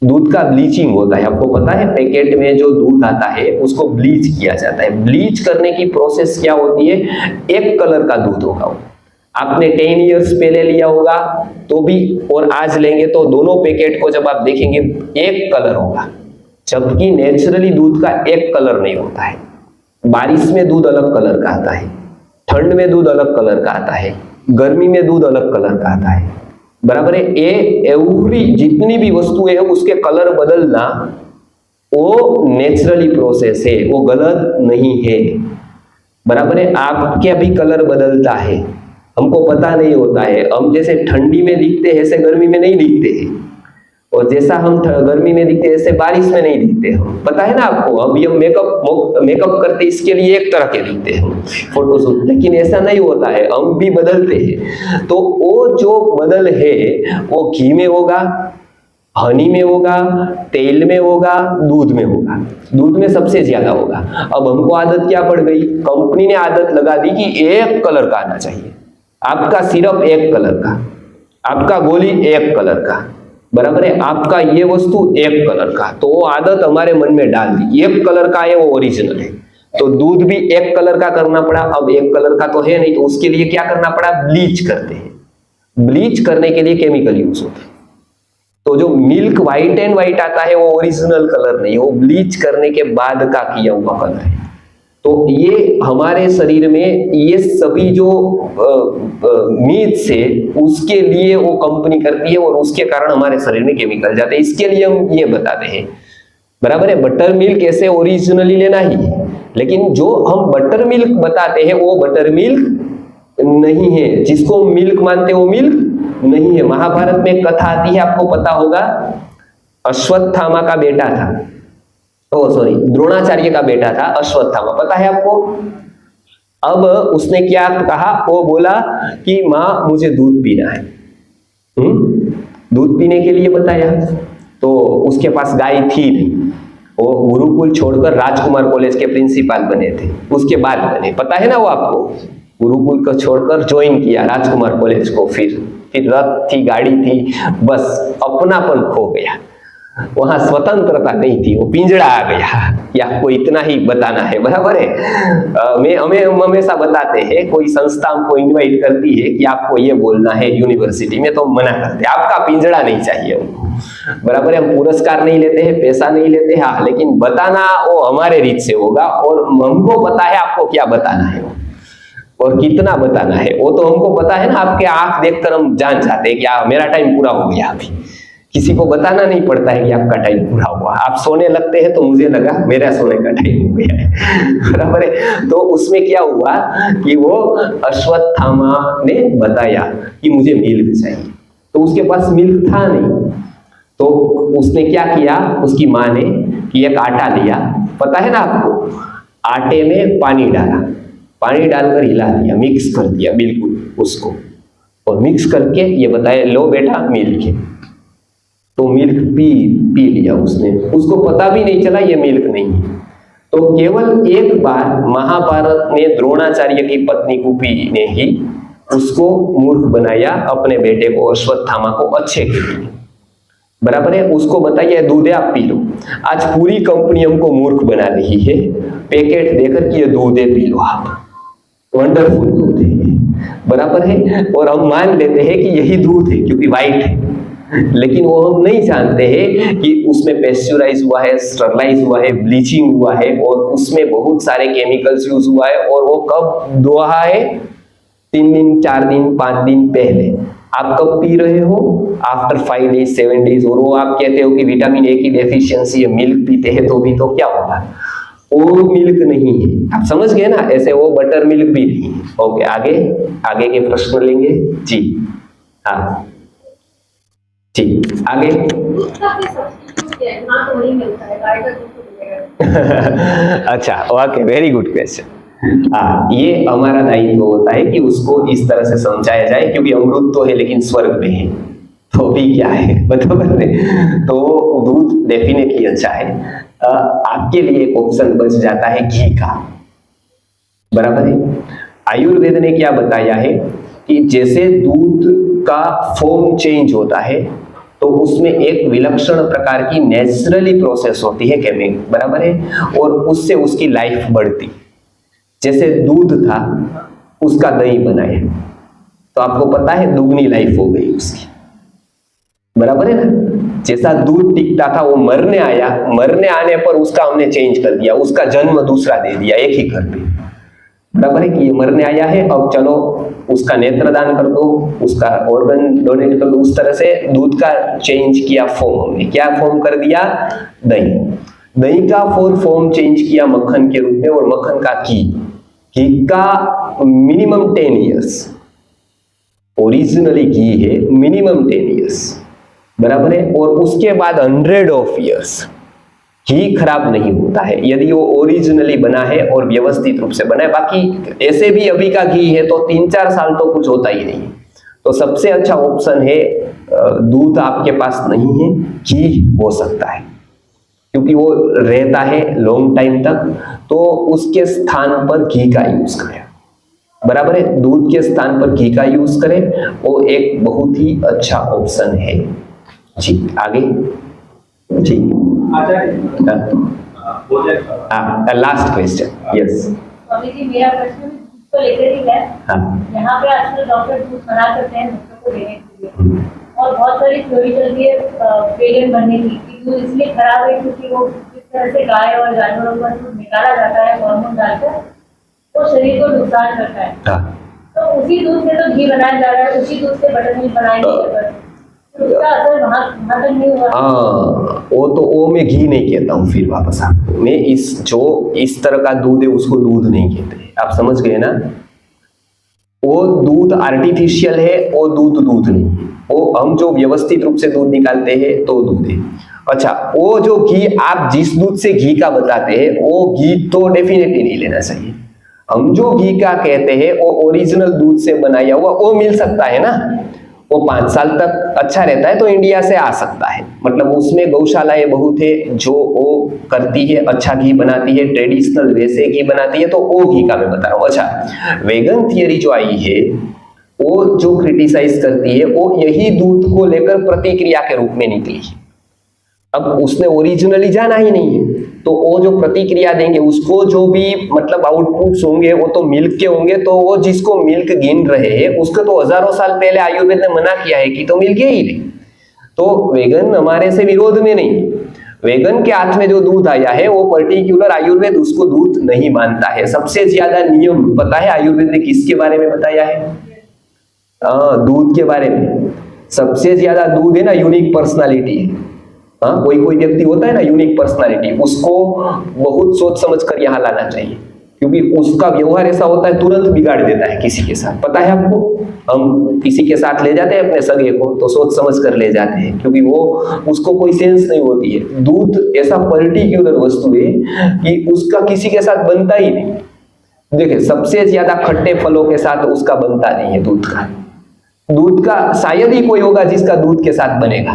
दूध का ब्लीचिंग होता है, आपको पता है, पैकेट में जो दूध आता है उसको ब्लीच किया जाता है। ब्लीच करने की प्रोसेस क्या होती है, एक कलर का दूध होगा, आपने 10 इयर्स पहले लिया होगा तो भी और आज लेंगे तो दोनों पैकेट को जब आप देखेंगे एक कलर होगा, जबकि नेचुरली दूध का एक कलर नहीं होता है। बारिश में दूध अलग कलर का आता है, ठंड में दूध अलग कलर का आता है, गर्मी में दूध अलग कलर का आता है, बराबर है। ये एवरी जितनी भी वस्तु है उसके कलर बदलना वो नेचुरली प्रोसेस है, वो गलत नहीं है, बराबर है। आपके अभी कलर बदलता है, हमको पता नहीं होता है, हम जैसे ठंडी में दिखते हैं ऐसे गर्मी में नहीं दिखते हैं, और जैसा हम गर्मी में दिखते हैं ऐसे बारिश में नहीं दिखते हैं, पता है ना आपको। अभी हम मेकअप करते इसके लिए एक तरह के दिखते हैं फोटोशूट, लेकिन ऐसा नहीं होता है, हम भी बदलते हैं। तो वो जो बदल है वो घी में होगा, हनी में होगा, तेल में होगा, दूध में होगा, दूध में सबसे ज्यादा होगा। अब हमको आदत क्या पड़ गई, कंपनी ने आदत लगा दी कि एक कलर का आना चाहिए, आपका सिरप एक कलर का, आपका गोली एक कलर का, बराबर है, आपका ये वस्तु एक कलर का। तो वो आदत हमारे मन में डाल दी, एक कलर का है वो ओरिजिनल है, तो दूध भी एक कलर का करना पड़ा। अब एक कलर का तो है नहीं, तो उसके लिए क्या करना पड़ा, ब्लीच करते हैं। ब्लीच करने के लिए केमिकल यूज होते हैं, तो जो मिल्क व्हाइट एंड व्हाइट आता है वो ओरिजिनल कलर नहीं, वो ब्लीच करने के बाद का किया हुआ कलर है। तो ये हमारे शरीर में ये सभी जो मीट्स है उसके लिए वो कंपनी करती है, और उसके कारण हमारे शरीर में केमिकल जाते हैं, इसके लिए हम ये बताते हैं, बराबर है। बटर मिल्क ऐसे ओरिजिनली लेना ही है, लेकिन जो हम बटर मिल्क बताते हैं वो बटर मिल्क नहीं है, जिसको मिल्क मानते हैं वो मिल्क नहीं है। महाभारत में एक कथा आती है, आपको पता होगा, अश्वत्थामा का बेटा था, द्रोणाचार्य का बेटा था अश्वत्थामा, पता है आपको। अब उसने क्या कहा, वो बोला कि माँ मुझे दूध पीना है, दूध पीने के लिए बताया, तो उसके पास गाय थी नहीं, वो गुरुकुल छोड़कर राजकुमार कॉलेज के प्रिंसिपल बने थे, उसके बाद बने, पता है ना वो आपको। गुरुकुल को छोड़कर ज्वाइन किया राजकुमार कॉलेज को, फिर रथ थी, गाड़ी थी, बस अपनापन खो गया, वहां स्वतंत्रता नहीं थी, वो पिंजड़ा आ गया कि आपको इतना ही बताना है, बराबर है। हम हमेशा बताते हैं, कोई संस्था हमको इनवाइट करती है कि आपको ये बोलना है यूनिवर्सिटी में, तो हम मना करते हैं, आपका पिंजड़ा नहीं चाहिए हमको, बराबर है। हम पुरस्कार नहीं लेते हैं, पैसा नहीं लेते हैं, हाँ, लेकिन बताना वो हमारे रीत से होगा, और हमको पता है आपको क्या बताना है और कितना बताना है, वो तो हमको पता है ना। आपके आंख देखकर हम जान जाते हैं कि मेरा टाइम पूरा हो गया, अभी किसी को बताना नहीं पड़ता है कि आपका टाइम पूरा हुआ। आप सोने लगते हैं तो मुझे लगा मेरा सोने का टाइम हो गया है, बराबर है। तो उसमें क्या हुआ कि वो अश्वत्थामा ने बताया कि मुझे मिल्क चाहिए, तो उसके पास मिल्क था नहीं, तो उसने क्या किया, उसकी माँ ने कि एक आटा लिया, पता है ना आपको, आटे में पानी डाला, पानी डालकर हिला दिया, मिक्स कर दिया बिल्कुल उसको, और मिक्स करके ये बताया लो बेटा मिल्क है। तो मिल्क पी लिया उसने, उसको पता भी नहीं चला ये मिल्क नहीं है। तो केवल एक बार महाभारत में द्रोणाचार्य की पत्नी कुपी ने ही उसको मूर्ख बनाया, अपने बेटे को अश्वत्थामा को अच्छे के लिए, बराबर है। उसको बताइए दूध है आप पी लो। आज पूरी कंपनी हमको मूर्ख बना रही है, पैकेट देकर कि ये दूध है पी लो आप, वंडरफुल दूध है, बराबर है। और हम मान लेते हैं कि यही दूध है क्योंकि व्हाइट है, लेकिन वो हम नहीं जानते हैं कि उसमें पेस्चराइज हुआ है, स्टरलाइज हुआ है, ब्लीचिंग हुआ है, और उसमें बहुत सारे केमिकल्स यूज हुआ है, और वो कब दोहा है, 3 दिन 4 दिन 5 दिन पहले। आप कब पी रहे हो, आफ्टर 5 डेज 7 डेज, और वो आप कहते हो कि विटामिन ए की डेफिशिएंसी है, मिल्क पीते हैं तो भी, तो क्या होगा, वो मिल्क नहीं है, आप समझ गए ना, ऐसे वो बटर मिल्क भी नहीं है। ओके, आगे के प्रश्न लेंगे जी। हाँ जी, आगे। अच्छा, ओके, वेरी गुड क्वेश्चन। हाँ, ये हमारा दायित्व होता है कि उसको इस तरह से समझाया जाए, क्योंकि अमृत तो है लेकिन स्वर्ग में है, तो भी क्या है, बराबर है। तो दूध डेफिनेटली अच्छा है। आपके लिए एक ऑप्शन बच जाता है घी का, बराबर है। आयुर्वेद ने क्या बताया है कि जैसे दूध का फॉर्म चेंज होता है, तो उसमें एक विलक्षण प्रकार की नेचुरली प्रोसेस होती है केमिकल, बराबर है, और उससे उसकी लाइफ बढ़ती। जैसे दूध था, उसका दही बनाया, तो आपको पता है दुगनी लाइफ हो गई उसकी, बराबर है ना। जैसा दूध टिकता था वो मरने आया, मरने आने पर उसका हमने चेंज कर दिया, उसका जन्म दूसरा दे दिया एक ही घर पे, बराबर है कि ये मरने आया है, अब चलो उसका नेत्रदान कर दो, उसका ऑर्गन डोनेट कर दो। उस तरह से दूध का चेंज किया फॉर्म, हमने क्या फॉर्म कर दिया, दही। दही का फॉर्म चेंज किया मक्खन के रूप में, और मक्खन का घी का मिनिमम 10 ईयर्स, ओरिजिनली घी है मिनिमम 10 ईयर्स, बराबर है। और उसके बाद 100 ऑफ ईयर्स घी खराब नहीं होता है यदि वो ओरिजिनली बना है और व्यवस्थित रूप से बना है। बाकी ऐसे भी अभी का घी है तो 3-4 साल तो कुछ होता ही नहीं। तो सबसे अच्छा ऑप्शन है, दूध आपके पास नहीं है, घी हो सकता है, क्योंकि वो रहता है लॉन्ग टाइम तक, तो उसके स्थान पर घी का यूज करें, बराबर है। दूध के स्थान पर घी का यूज करें, वो एक बहुत ही अच्छा ऑप्शन है जी। आगे जी, लास्ट क्वेश्चन, यस। मेरा प्रश्न तो लेकर ही है, यहाँ पे आजकल डॉक्टर दूध मना करते हैं बच्चों को देने के लिए, और बहुत सारी थ्योरी चल रही है वेगन बनने की, दूध इसलिए खराब है क्योंकि वो जिस तरह से गाय और जानवरों का दूध निकाला जाता है हार्मोन डालकर, वो शरीर को नुकसान करता है। तो उसी दूध से तो घी बनाया जा रहा है, उसी दूध से बटर मिल्क बनाएंगे, उसका असर वहां तक नहीं हुआ। हाँ, वो मैं घी नहीं कहता हूँ, फिर वापस आपको मैं इस तरह का दूध है उसको दूध नहीं कहते, आप समझ गए ना। वो दूध आर्टिफिशियल है, वो दूध नहीं है, वो हम जो व्यवस्थित रूप से दूध निकालते हैं तो दूध है। अच्छा, वो जो घी आप जिस दूध से घी का बताते हैं, वो घी तो डेफिनेटली नहीं लेना चाहिए। हम जो घी का कहते हैं वो ओरिजिनल दूध से बनाया हुआ, वो मिल सकता है ना, वो 5 साल तक अच्छा रहता है तो इंडिया से आ सकता है, मतलब उसमें गौशालाएं बहुत है जो वो करती है, अच्छा घी बनाती है, ट्रेडिशनल वैसे घी बनाती है, तो वो घी का मैं बता रहा हूँ। अच्छा, वेगन थियरी जो आई है वो जो क्रिटिसाइज करती है, वो यही दूध को लेकर प्रतिक्रिया के रूप में निकली है। अब उसने ओरिजिनली जाना ही नहीं है, तो वो जो प्रतिक्रिया देंगे उसको जो भी मतलब आउटपुट्स होंगे वो तो मिल्क के होंगे, तो वो जिसको मिल्क गिन रहे हैं उसको तो हजारों साल पहले आयुर्वेद ने मना किया है कि तो मिल्क ही नहीं। तो वेगन हमारे से विरोध में नहीं, वेगन के हाथ में जो दूध आया है वो पर्टिकुलर आयुर्वेद उसको दूध नहीं मानता है। सबसे ज्यादा नियम पता है आयुर्वेद ने किसके बारे में बताया है? दूध के बारे में। सबसे ज्यादा दूध है ना यूनिक पर्सनालिटी है। कोई व्यक्ति होता है ना यूनिक पर्सनालिटी, उसको बहुत सोच समझ कर यहाँ लाना चाहिए। क्योंकि उसका व्यवहार ऐसा होता है, तुरंत बिगाड़ देता है किसी के साथ। पता है आपको, हम किसी के साथ ले जाते हैं अपने सगे को तो सोच समझ कर ले जाते हैं, क्योंकि वो उसको कोई सेंस नहीं होती है। दूध ऐसा पर्टिकुलर वस्तु है कि उसका किसी के साथ बनता ही नहीं। देखिए, सबसे ज्यादा खट्टे फलों के साथ उसका बनता नहीं है दूध का। दूध का शायद ही कोई होगा जिसका दूध के साथ बनेगा,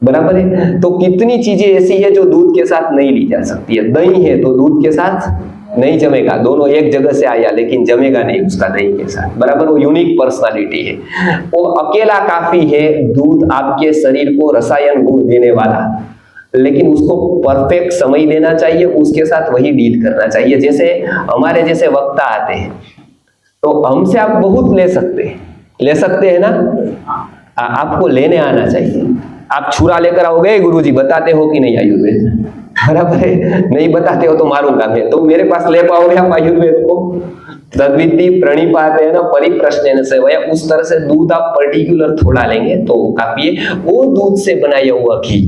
बराबर है। तो कितनी चीजें ऐसी है जो दूध के साथ नहीं ली जा सकती है। दही है तो दूध के साथ नहीं जमेगा, दोनों एक जगह से आया लेकिन जमेगा नहीं उसका दही के साथ, बराबर। वो यूनिक पर्सनालिटी है, वो अकेला काफी है। दूध आपके शरीर को रसायन गुण देने वाला, लेकिन उसको परफेक्ट समय देना चाहिए, उसके साथ वही डील करना चाहिए। जैसे हमारे जैसे वक्ता आते हैं तो हमसे आप बहुत ले सकते हैं ना, आपको लेने आना चाहिए। आप छुरा लेकर आओगे, गुरुजी बताते हो कि नहीं आयुर्वेद, बराबर है, नहीं बताते हो तो मारूंगा मैं। तो मेरे पास ले पाओगे आप आयुर्वेद को? तद्विद्धि प्रणिपाते न परिप्रश्नेन सेवया, उस तरह से दूध आप पर्टिकुलर थोड़ा लेंगे तो काफी है। वो दूध से बनाया हुआ घी,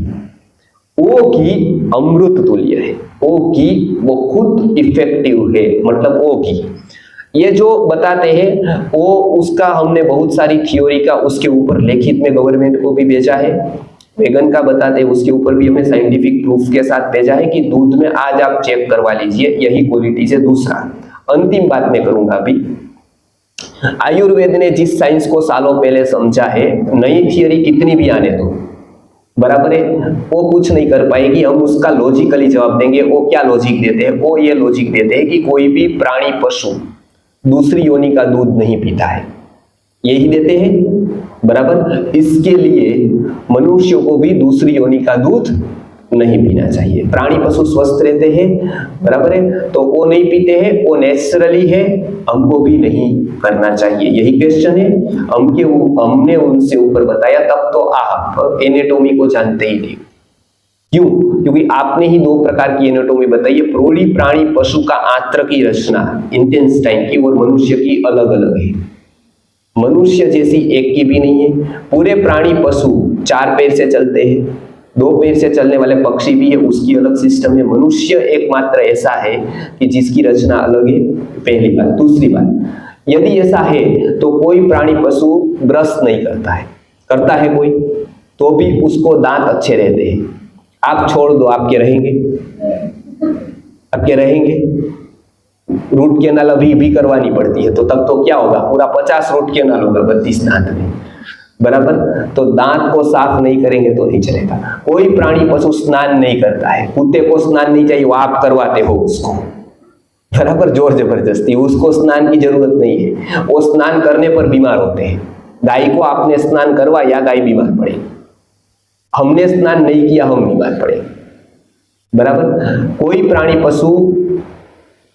वो घी अमृत तुल्य है, वो घी बहुत इफेक्टिव है, मतलब वो घी। ये जो बताते हैं वो उसका हमने बहुत सारी थ्योरी का उसके ऊपर लिखित में गवर्नमेंट को भी भेजा है। वेगन का बताते हैं उसके ऊपर भी हमें साइंटिफिक प्रूफ के साथ भेजा है कि दूध में आज आप चेक करवा लीजिए, यही क्वालिटी से। दूसरा अंतिम बात मैं करूंगा अभी, आयुर्वेद ने जिस साइंस को सालों पहले समझा है, नई थियरी कितनी भी आने दो, बराबर है, वो कुछ नहीं कर पाएगी। हम उसका लॉजिकली जवाब देंगे। वो क्या लॉजिक देते हैं? वो ये लॉजिक देते हैं कि कोई भी प्राणी पशु दूसरी योनि का दूध नहीं पीता है, यही देते हैं, बराबर। इसके लिए मनुष्यों को भी दूसरी योनि का दूध नहीं पीना चाहिए। प्राणी पशु स्वस्थ रहते हैं, बराबर है, तो वो नहीं पीते हैं, वो नेचुरली है, हमको भी नहीं करना चाहिए। यही क्वेश्चन है, हमने उनसे ऊपर बताया, तब तो आप एनाटॉमी को जानते ही नहीं। क्यों? क्योंकि आपने ही दो प्रकार की एनाटॉमी बताई है। प्रोडी प्राणी पशु का आंत्र की रचना इंटेस्टाइन की और मनुष्य की अलग अलग है। मनुष्य जैसी एक की भी नहीं है। पूरे प्राणी पशु 4 पैर से चलते हैं, 2 पैर से चलने वाले पक्षी भी है, उसकी अलग सिस्टम है। मनुष्य एकमात्र ऐसा है कि जिसकी रचना अलग है, पहली बात। दूसरी बात, यदि ऐसा है तो कोई प्राणी पशु ब्रश नहीं करता है कोई, तो भी उसको दांत अच्छे रहते हैं। आप छोड़ दो, आपके रहेंगे। रूट कैनाल अभी भी करवानी पड़ती है, तो तब तो क्या होगा, पूरा 50 रूट कैनाल होगा 32 दांत में, बराबर। तो दांत को साफ नहीं करेंगे तो नहीं चलेगा। कोई प्राणी पशु स्नान नहीं करता है, कुत्ते को स्नान नहीं चाहिए, वो आप करवाते हो उसको, बराबर, जोर जबरदस्ती। उसको स्नान की जरूरत नहीं है, वो स्नान करने पर बीमार होते हैं। गाय को आपने स्नान करवाया, गाय बीमार पड़ेगी। हमने स्नान नहीं किया, हम बीमार पड़े, बराबर। कोई प्राणी पशु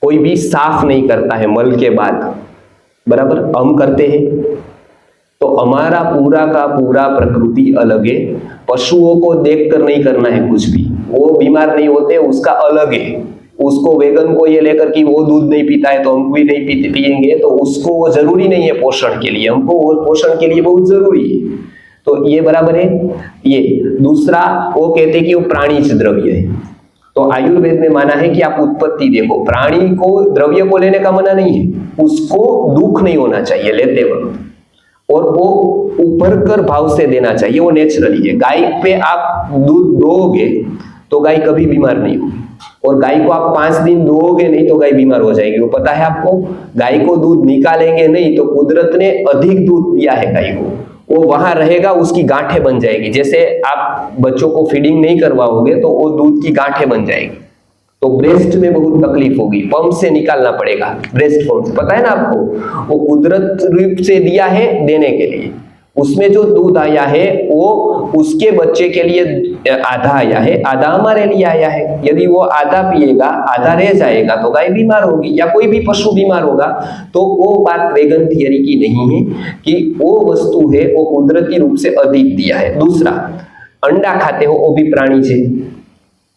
कोई भी साफ नहीं करता है मल के बाद, बराबर, हम करते हैं। तो हमारा पूरा का पूरा प्रकृति अलग है। पशुओं को देखकर नहीं करना है कुछ भी, वो बीमार नहीं होते, उसका अलग है। उसको वेगन को ये लेकर कि वो दूध नहीं पीता है तो हम भी नहीं पिएंगे, तो उसको वो जरूरी नहीं है पोषण के लिए, हमको वो पोषण के लिए बहुत जरूरी है। तो ये बराबर है। ये दूसरा, वो कहते हैं कि वो प्राणीज द्रव्य है। तो आयुर्वेद ने माना है कि आप उत्पत्ति देखो, प्राणी को द्रव्य को लेने का मना नहीं है, उसको दुख नहीं होना चाहिए लेते वक्त, और वो ऊपर कर भाव से देना चाहिए, वो नेचुरली है। गाय पे आप दूध दोगे तो गाय कभी बीमार नहीं होगी, और गाय को आप 5 दिन दोगे नहीं तो गाय बीमार हो जाएगी। वो पता है आपको, गाय को दूध निकालेंगे नहीं तो कुदरत ने अधिक दूध दिया है गाय को, वो वहां रहेगा, उसकी गांठें बन जाएगी। जैसे आप बच्चों को फीडिंग नहीं करवाओगे तो वो दूध की गांठें बन जाएगी, तो ब्रेस्ट में बहुत तकलीफ होगी, पंप से निकालना पड़ेगा, ब्रेस्ट पंप से, पता है ना आपको। वो कुदरत रूप से दिया है देने के लिए, उसमें जो दूध आया है वो उसके बच्चे के लिए आधा आया है, आधा हमारे लिए आया है। यदि वो आधा पिएगा, आधा रह जाएगा तो गाय बीमार होगी या कोई भी पशु बीमार होगा। तो वो बात वेगन थियरी की नहीं है कि वो वस्तु है वो कुदरती रूप से अधिक दिया है। दूसरा, अंडा खाते हो, वो भी प्राणी है।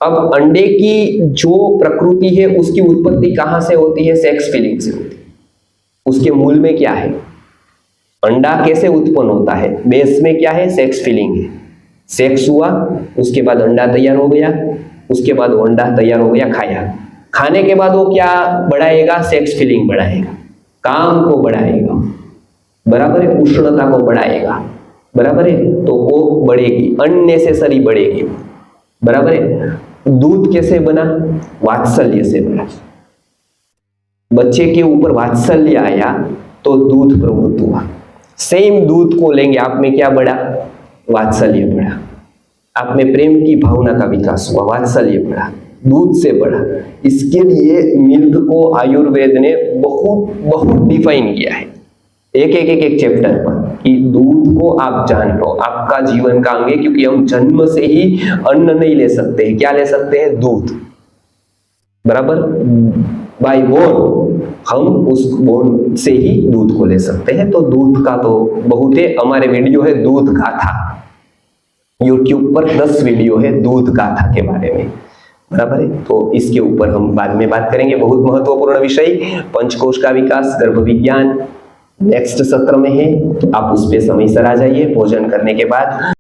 अब अंडे की जो प्रकृति है उसकी उत्पत्ति कहां से होती है? सेक्स फीलिंग से होती है। उसके मूल में क्या है? अंडा कैसे उत्पन्न होता है? बेस में क्या है? सेक्स फीलिंग है। सेक्स हुआ, उसके बाद अंडा तैयार हो गया, उसके बाद वो अंडा तैयार हो गया, खाने के बाद वो क्या बढ़ाएगा? सेक्स फीलिंग बढ़ाएगा, काम को बढ़ाएगा, बराबर है, उष्णता को बढ़ाएगा, बराबर है, तो वो बढ़ेगी, अननेसेसरी बढ़ेगी, बराबर है। दूध कैसे बना? वात्सल्य से बना। बच्चे के ऊपर वात्सल्य आया तो दूध प्रवृत्त हुआ। सेम दूध को लेंगे, आप में क्या बढ़ा? वात्सल्य बढ़ा। आप में प्रेम की भावना का विकास हुआ, वात्सल्य बढ़ा, दूध से बढ़ा। इसके लिए मिल्क को आयुर्वेद ने बहुत बहुत डिफाइन किया है, एक चैप्टर पर, कि दूध को आप जान लो, आपका जीवन का अंग है, क्योंकि हम जन्म से ही अन्न नहीं ले सकते हैं। क्या ले सकते हैं? दूध, बराबर, बाय बोर्न हम उस बोर्न से ही दूध को ले सकते हैं। तो दूध का तो बहुत है, हमारे वीडियो है दूध गाथा, यूट्यूब पर 10 वीडियो है दूध गाथा के बारे में, बराबर है। तो इसके ऊपर हम बाद में बात करेंगे। बहुत महत्वपूर्ण विषय पंचकोश का विकास, गर्भ विज्ञान नेक्स्ट सत्र में है, आप उस पे समय सर आ जाइए भोजन करने के बाद।